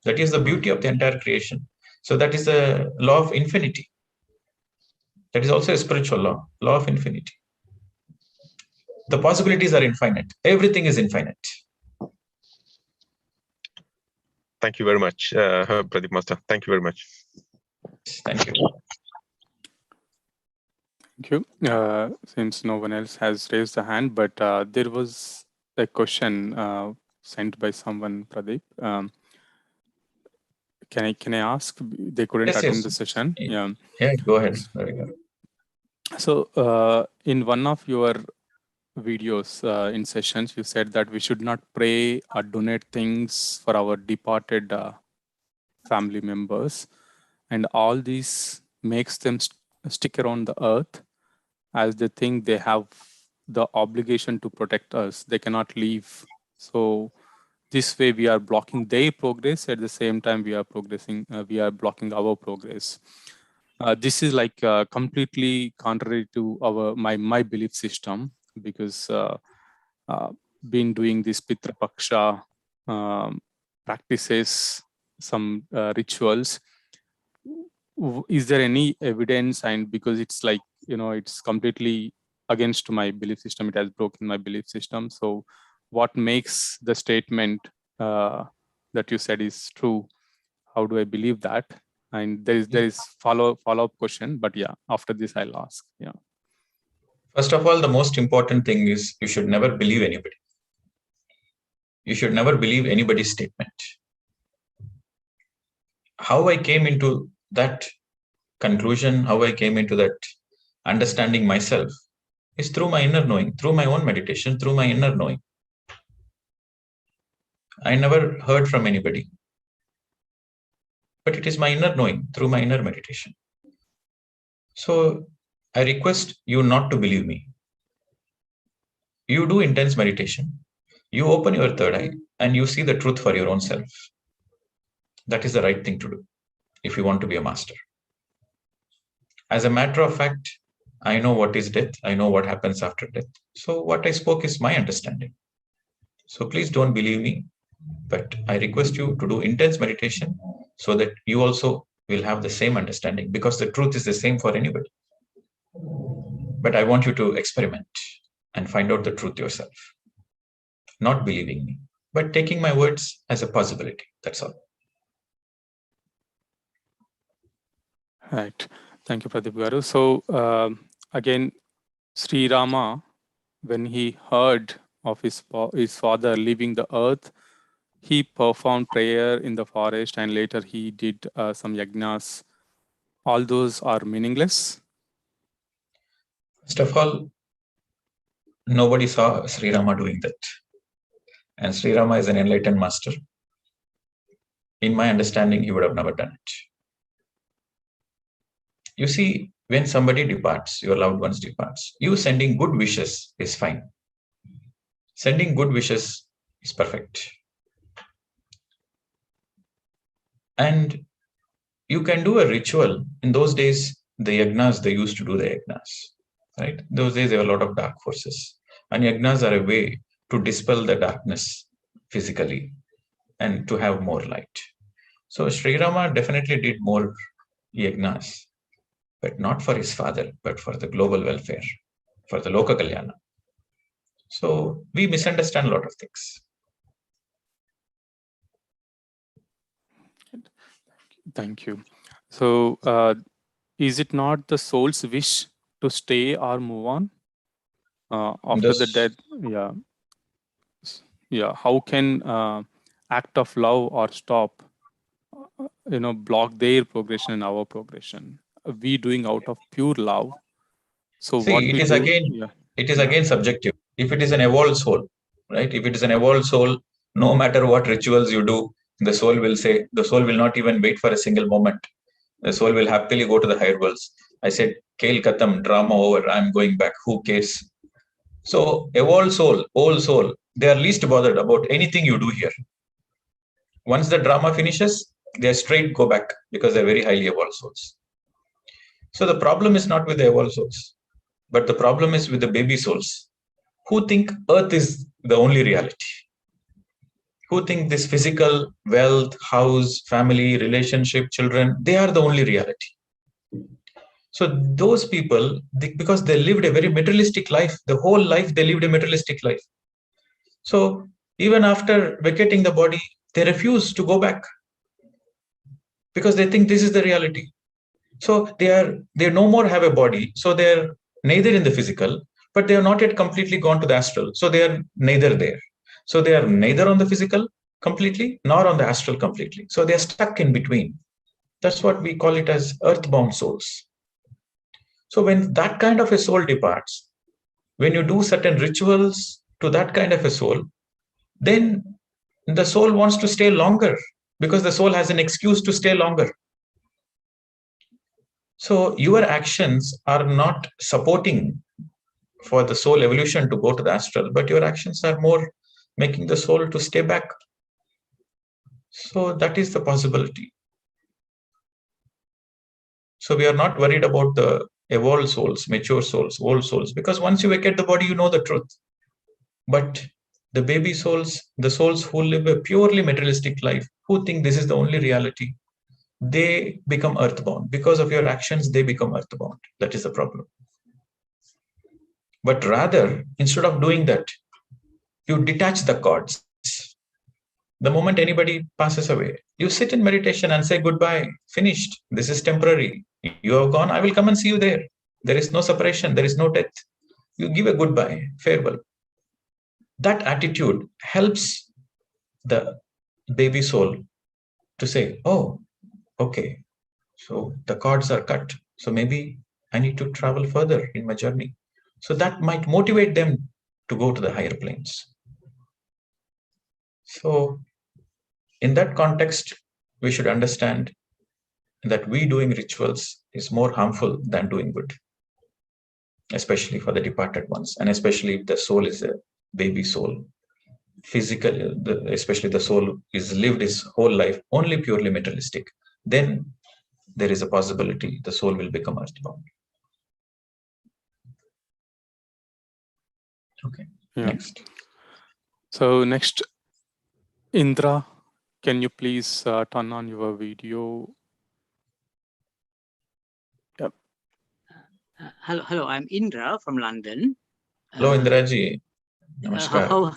That is the beauty of the entire creation. So that is the law of infinity. That is also a spiritual law of infinity. The possibilities are infinite. Everything is infinite.
Thank you very much, Pradeep Master. Thank you very much.
Thank you.
Thank you. Since no one else has raised a hand, but there was a question sent by someone, Pradeep. Can I ask? They couldn't attend the session.
Yeah, go ahead. Very good.
So in one of your videos in sessions, you said that we should not pray or donate things for our departed family members, and all this makes them stick around the earth as they think they have the obligation to protect us. They cannot leave. So this way we are blocking their progress. At the same time, we are progressing. We are blocking our progress. This is like completely contrary to my belief system, because been doing this Pitra Paksha practices, some rituals. Is there any evidence? And because it's like, it's completely against my belief system, it has broken my belief system. So what makes the statement that you said is true? How do I believe that? And there is follow-up question, but yeah, after this I'll ask. Yeah.
First of all, the most important thing is you should never believe anybody. You should never believe anybody's statement. How I came into that conclusion, how I came into that understanding myself is through my inner knowing, through my own meditation, through my inner knowing. I never heard from anybody, but it is my inner knowing through my inner meditation. So I request you not to believe me. You do intense meditation. You open your third eye and you see the truth for your own self. That is the right thing to do if you want to be a master. As a matter of fact, I know what is death. I know what happens after death. So what I spoke is my understanding. So please don't believe me, but I request you to do intense meditation so that you also will have the same understanding, because the truth is the same for anybody. But I want you to experiment and find out the truth yourself. Not believing me, but taking my words as a possibility. That's all.
Right. Thank you, Pradeep Garu. So again, Sri Rama, when he heard of his father leaving the earth, he performed prayer in the forest, and later he did some yajnas. All those are meaningless.
First of all, nobody saw Sri Rama doing that. And Sri Rama is an enlightened master. In my understanding, he would have never done it. You see, when somebody departs, your loved ones departs, you sending good wishes is fine. Sending good wishes is perfect. And you can do a ritual. In those days, the yajnas, they used to do the yajnas, right? Those days, there were a lot of dark forces. And yajnas are a way to dispel the darkness physically and to have more light. So Sri Rama definitely did more yajnas, but not for his father, but for the global welfare, for the Loka Kalyana. So we misunderstand a lot of things.
Thank you. So is it not the soul's wish to stay or move on after the death? Yeah. Yeah. How can act of love or stop, block their progression and our progression? We doing out of pure love. So
see,
what
it
we
is
do,
again, it is again subjective. If it is an evolved soul, right? If it is an evolved soul, no matter what rituals you do, the soul will not even wait for a single moment. The soul will happily go to the higher worlds. I said, Kail Katam, drama over, I'm going back. Who cares? So evolved soul, old soul, they are least bothered about anything you do here. Once the drama finishes, they straight go back because they're very highly evolved souls. So the problem is not with the evolved souls, but the problem is with the baby souls who think earth is the only reality, who think this physical, wealth, house, family, relationship, children, they are the only reality. So those people, because they lived a very materialistic life, the whole life they lived a materialistic life. So even after vacating the body, they refuse to go back because they think this is the reality. So they no more have a body. So they're neither in the physical, but they are not yet completely gone to the astral. So they are neither there. So they are neither on the physical completely, nor on the astral completely. So they are stuck in between. That's what we call it as earthbound souls. So when that kind of a soul departs, when you do certain rituals to that kind of a soul, then the soul wants to stay longer because the soul has an excuse to stay longer. So your actions are not supporting for the soul evolution to go to the astral, but your actions are more making the soul to stay back. So that is the possibility. So we are not worried about the evolved souls, mature souls, old souls, because once you vacate the body, you know the truth. But the baby souls, the souls who live a purely materialistic life, who think this is the only reality, they become earthbound. Because of your actions, they become earthbound. That is the problem. But rather, instead of doing that, You detach the cords. The moment anybody passes away, you sit in meditation and say goodbye, finished. This is temporary. You have gone, I will come and see you there. There is no separation, there is no death. You give a goodbye, farewell. That attitude helps the baby soul to say, oh, okay, so the cords are cut. So maybe I need to travel further in my journey. So that might motivate them to go to the higher planes. So in that context, we should understand that we doing rituals is more harmful than doing good, especially for the departed ones, and especially if the soul is a baby soul. Physically, especially the soul is lived his whole life only purely materialistic, then there is a possibility the soul will become earthbound. Okay,
yeah.
Next.
So next, Indra, can you please turn on your video? Yep.
Hello, I'm Indra from London.
Hello, Indraji.
Namaskar.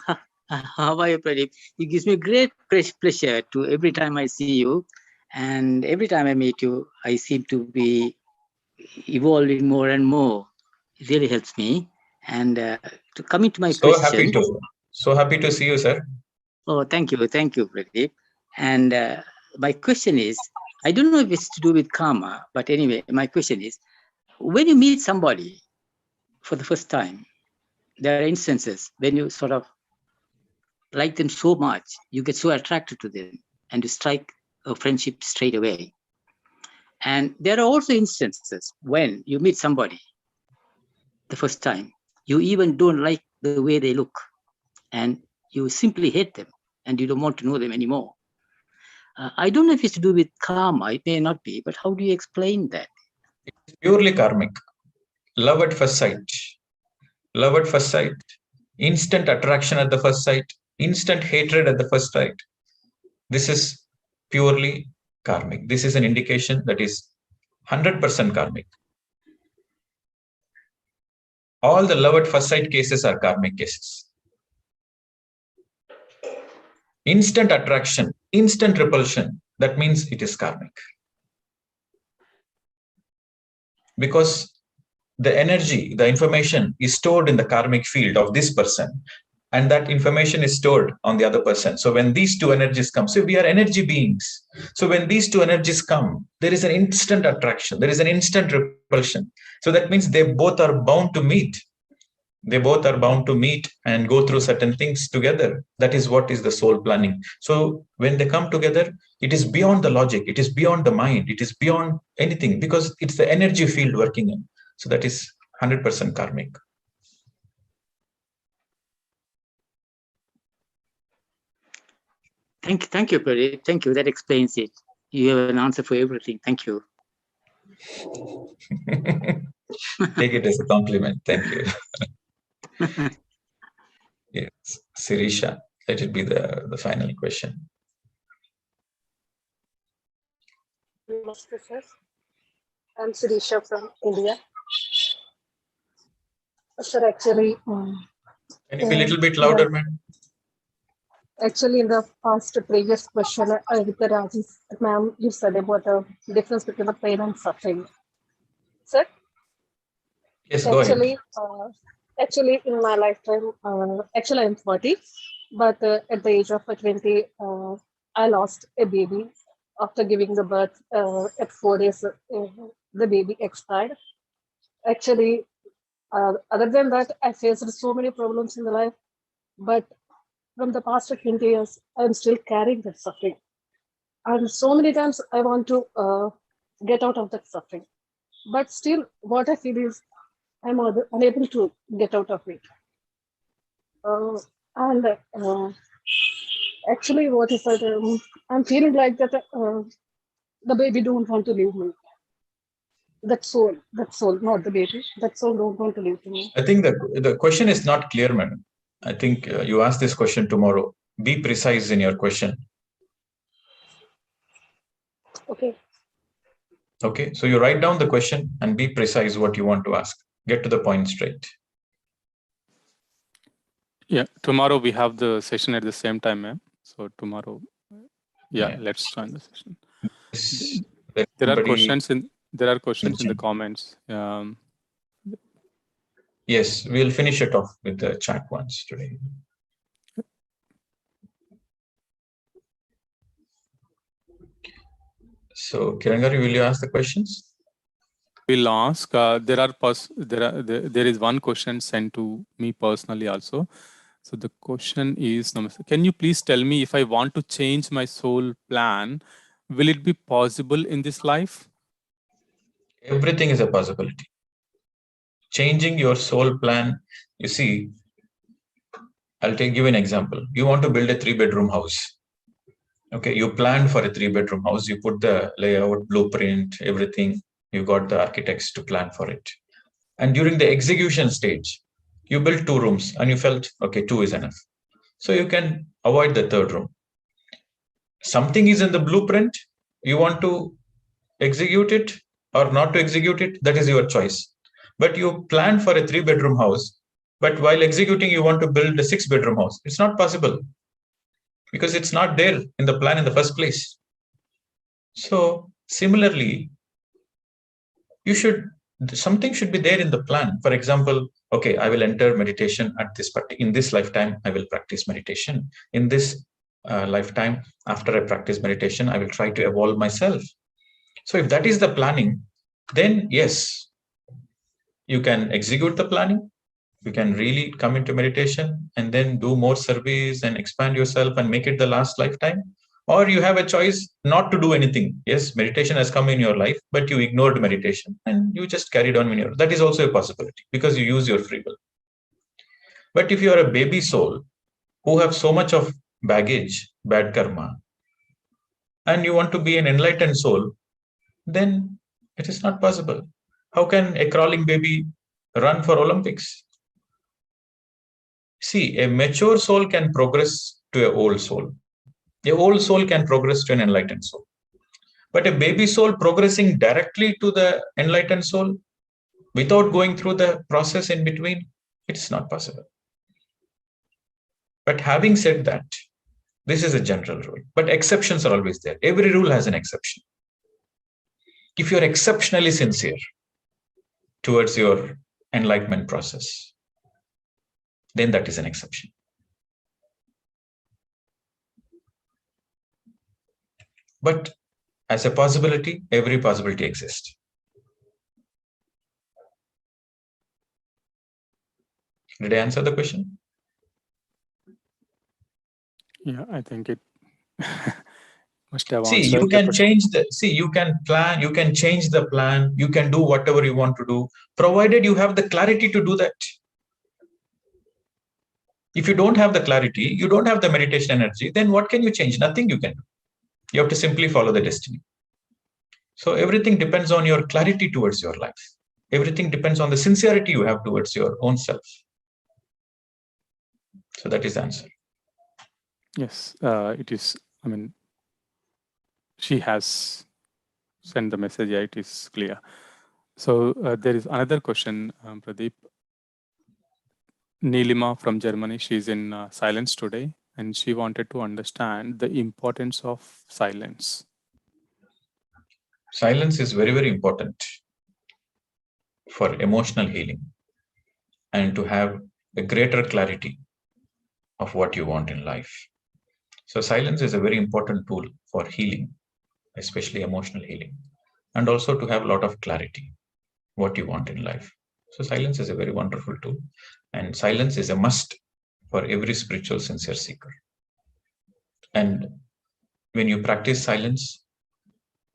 How are you, Pradeep? It gives me great pleasure to every time I see you, and every time I meet you, I seem to be evolving more and more. It really helps me. And to coming to my question.
So happy to see you, sir.
Oh, thank you, Pradeep. And my question is, I don't know if it's to do with karma, but anyway, my question is, when you meet somebody for the first time, there are instances when you sort of like them so much, you get so attracted to them and you strike a friendship straight away. And there are also instances when you meet somebody the first time, you even don't like the way they look and you simply hate them and you don't want to know them anymore. I don't know if it's to do with karma, it may not be, but how do you explain that?
It's purely karmic. Love at first sight. Love at first sight. Instant attraction at the first sight. Instant hatred at the first sight. This is purely karmic. This is an indication that is 100% karmic. All the love at first sight cases are karmic cases. Instant attraction, instant repulsion, that means it is karmic. Because the energy, the information is stored in the karmic field of this person, and that information is stored on the other person. So when these two energies come, so we are energy beings. So when these two energies come, there is an instant attraction, there is an instant repulsion. So that means they both are bound to meet. They both are bound to meet and go through certain things together. That is what is the soul planning. So when they come together, it is beyond the logic, it is beyond the mind, it is beyond anything, because it's the energy field working in. So that is 100% karmic.
Thank you, Pradeep. Thank you. That explains it. You have an answer for everything. Thank you.
Take it as a compliment. Thank you. Yes, Sirisha, let it be the final question.
Namaste, sir. I'm Sirisha from India. Sir, actually,
can you be a little bit louder, ma'am?
Actually, in the previous question, with the Rajesh, ma'am, you said about the difference between the pain and suffering. Sir?
Yes, go ahead.
Actually, in my lifetime, actually, I'm 40, but at the age of 20, I lost a baby. After giving the birth, at 4 days, the baby expired. Actually, other than that, I faced so many problems in the life, but from the past 20 years, I'm still carrying that suffering. And so many times I want to get out of that suffering. But still, what I feel is I'm unable to get out of it. Actually, what is that? I'm feeling like that the baby don't want to leave me. That soul, not the baby. That soul don't want to leave me.
I think the question is not clear, madam. I think you ask this question tomorrow. Be precise in your question.
Okay.
Okay, so you write down the question and be precise what you want to ask. Get to the point straight.
Yeah, tomorrow we have the session at the same time, ma'am. So tomorrow, yeah,
Yeah.
let's join the session.
There
There are
somebody-
questions in the comments.
Yes, we'll finish it off with the chat ones today. So, Kirangari, will you ask the questions?
We'll ask. There is one question sent to me personally also. So the question is, Namaste, can you please tell me if I want to change my soul plan, will it be possible in this life?
Everything is a possibility. Changing your soul plan, you see, I'll give you an example. You want to build a 3-bedroom house. Okay, you planned for a 3-bedroom house. You put the layout, blueprint, everything. You got the architects to plan for it. And during the execution stage, you built 2 rooms and you felt, okay, 2 is enough. So you can avoid the 3rd room. Something is in the blueprint. You want to execute it or not to execute it. That is your choice. But you plan for a 3-bedroom house. But while executing, you want to build a 6-bedroom house. It's not possible because it's not there in the plan in the first place. So similarly, something should be there in the plan. For example, okay, I will enter meditation in this lifetime. I will practice meditation. In this lifetime, after I practice meditation, I will try to evolve myself. So if that is the planning, then yes, you can execute the planning. You can really come into meditation and then do more service and expand yourself and make it the last lifetime. Or you have a choice not to do anything. Yes, meditation has come in your life, but you ignored meditation and you just carried on in your. That is also a possibility because you use your free will. But if you are a baby soul who have so much of baggage, bad karma, and you want to be an enlightened soul, then it is not possible. How can a crawling baby run for Olympics? See, a mature soul can progress to an old soul. A old soul can progress to an enlightened soul. But a baby soul progressing directly to the enlightened soul without going through the process in between, it's not possible. But having said that, this is a general rule. But exceptions are always there. Every rule has an exception. If you're exceptionally sincere towards your enlightenment process, then that is an exception. But as a possibility, every possibility exists. Did I answer the question?
Yeah, I think it must have
See,
answered
you
the
can
question.
change you can plan, you can change the plan, you can do whatever you want to do, provided you have the clarity to do that. If you don't have the clarity, you don't have the meditation energy, then what can you change? Nothing you can do. You have to simply follow the destiny. So everything depends on your clarity towards your life. Everything depends on the sincerity you have towards your own self. So that is the answer.
Yes, it is. I mean, she has sent the message. Yeah, it is clear. So there is another question, Pradeep. Nilima from Germany, she's in silence today, and she wanted to understand the importance of silence.
Silence is very, very important for emotional healing and to have a greater clarity of what you want in life. So silence is a very important tool for healing, especially emotional healing, and also to have a lot of clarity what you want in life. So silence is a very wonderful tool, and silence is a must for every spiritual sincere seeker. And when you practice silence,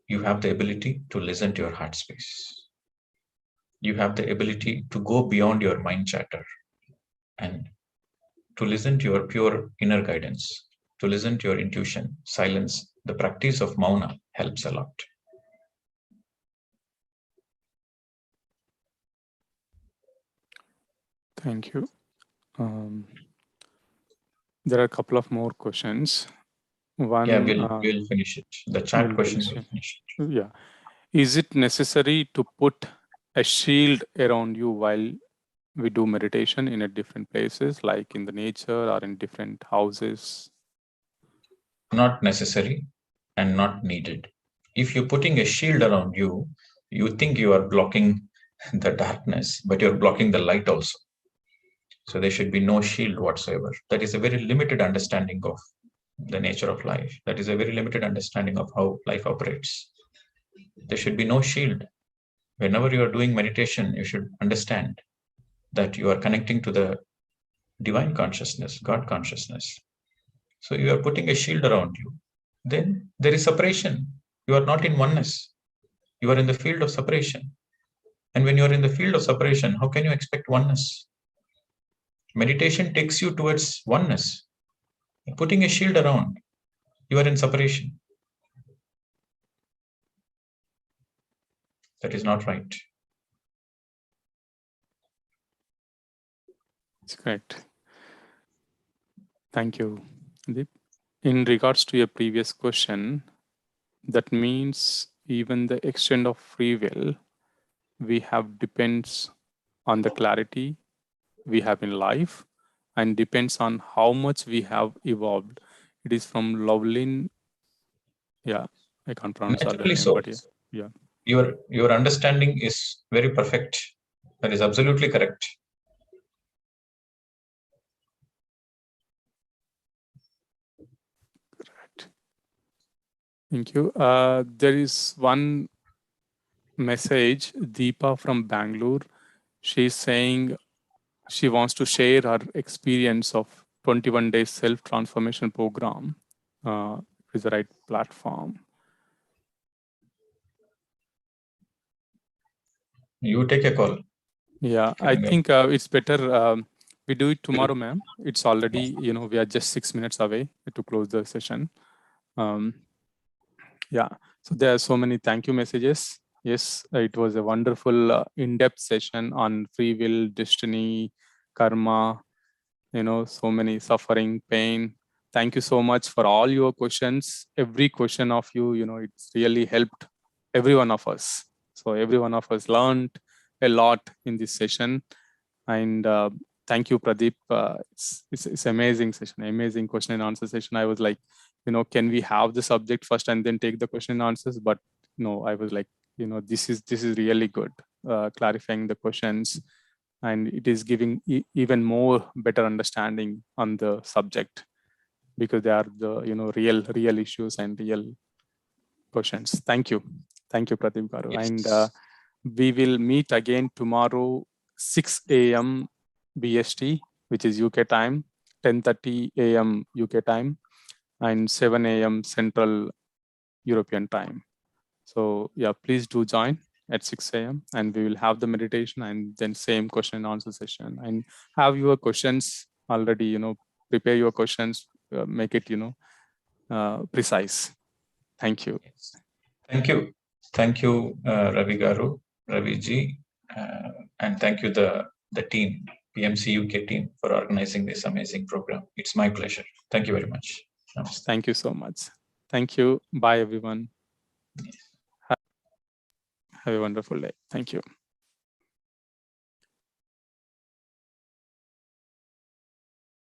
you have the ability to listen to your heart space. You have the ability to go beyond your mind chatter and to listen to your pure inner guidance, to listen to your intuition. Silence, the practice of mauna helps a lot.
Thank you. There are a couple of more questions. One,
yeah, we'll finish it. The chat questions will finish it.
Yeah. Is it necessary to put a shield around you while we do meditation in a different places, like in the nature or in different houses?
Not necessary and not needed. If you're putting a shield around you, you think you are blocking the darkness, but you're blocking the light also. So there should be no shield whatsoever. That is a very limited understanding of the nature of life. That is a very limited understanding of how life operates. There should be no shield. Whenever you are doing meditation, you should understand that you are connecting to the divine consciousness, God consciousness. So you are putting a shield around you. Then there is separation. You are not in oneness. You are in the field of separation. And when you are in the field of separation, how can you expect oneness? Meditation takes you towards oneness. Putting a shield around, you are in separation. That is not right.
It's great. Thank you, Deep. In regards to your previous question, that means even the extent of free will we have depends on the clarity we have in life and depends on how much we have evolved. It is from Lovelin. Yeah, I can't pronounce her
Naturally
name,
so.
but yeah.
Your understanding is very perfect. That is absolutely correct.
Correct. Thank you. There is one message, Deepa from Bangalore. She's saying she wants to share her experience of 21 days self-transformation program. Is the right platform.
You take a call.
Yeah, I think it's better we do it tomorrow, ma'am. It's already, we are just 6 minutes away to close the session. Yeah, so there are so many thank you messages. Yes, it was a wonderful in-depth session on free will, destiny, karma, so many suffering, pain. Thank you so much for all your questions. Every question of you, it's really helped every one of us. So every one of us learned a lot in this session. And thank you, Pradeep. It's amazing session, amazing question and answer session. I was like, can we have the subject first and then take the question and answers? But no, I was like, this is really good, clarifying the questions, and it is giving even more better understanding on the subject, because they are the real issues and real questions. Thank you, Pradeep Garu.
Yes.
And we will meet again tomorrow 6 a.m. BST, which is UK time, 10:30 a.m. UK time, and 7 a.m. Central European time. So yeah, please do join at 6 a.m. and we will have the meditation and then same question and answer session. And have your questions already, prepare your questions, make it, precise. Thank you.
Thank you. Thank you, Ravi Garu, Ravi Ji, and thank you the team, PMC UK team, for organizing this amazing program. It's my pleasure. Thank you very much. Namaste.
Thank you so much. Thank you. Bye, everyone. Have a wonderful day. Thank you.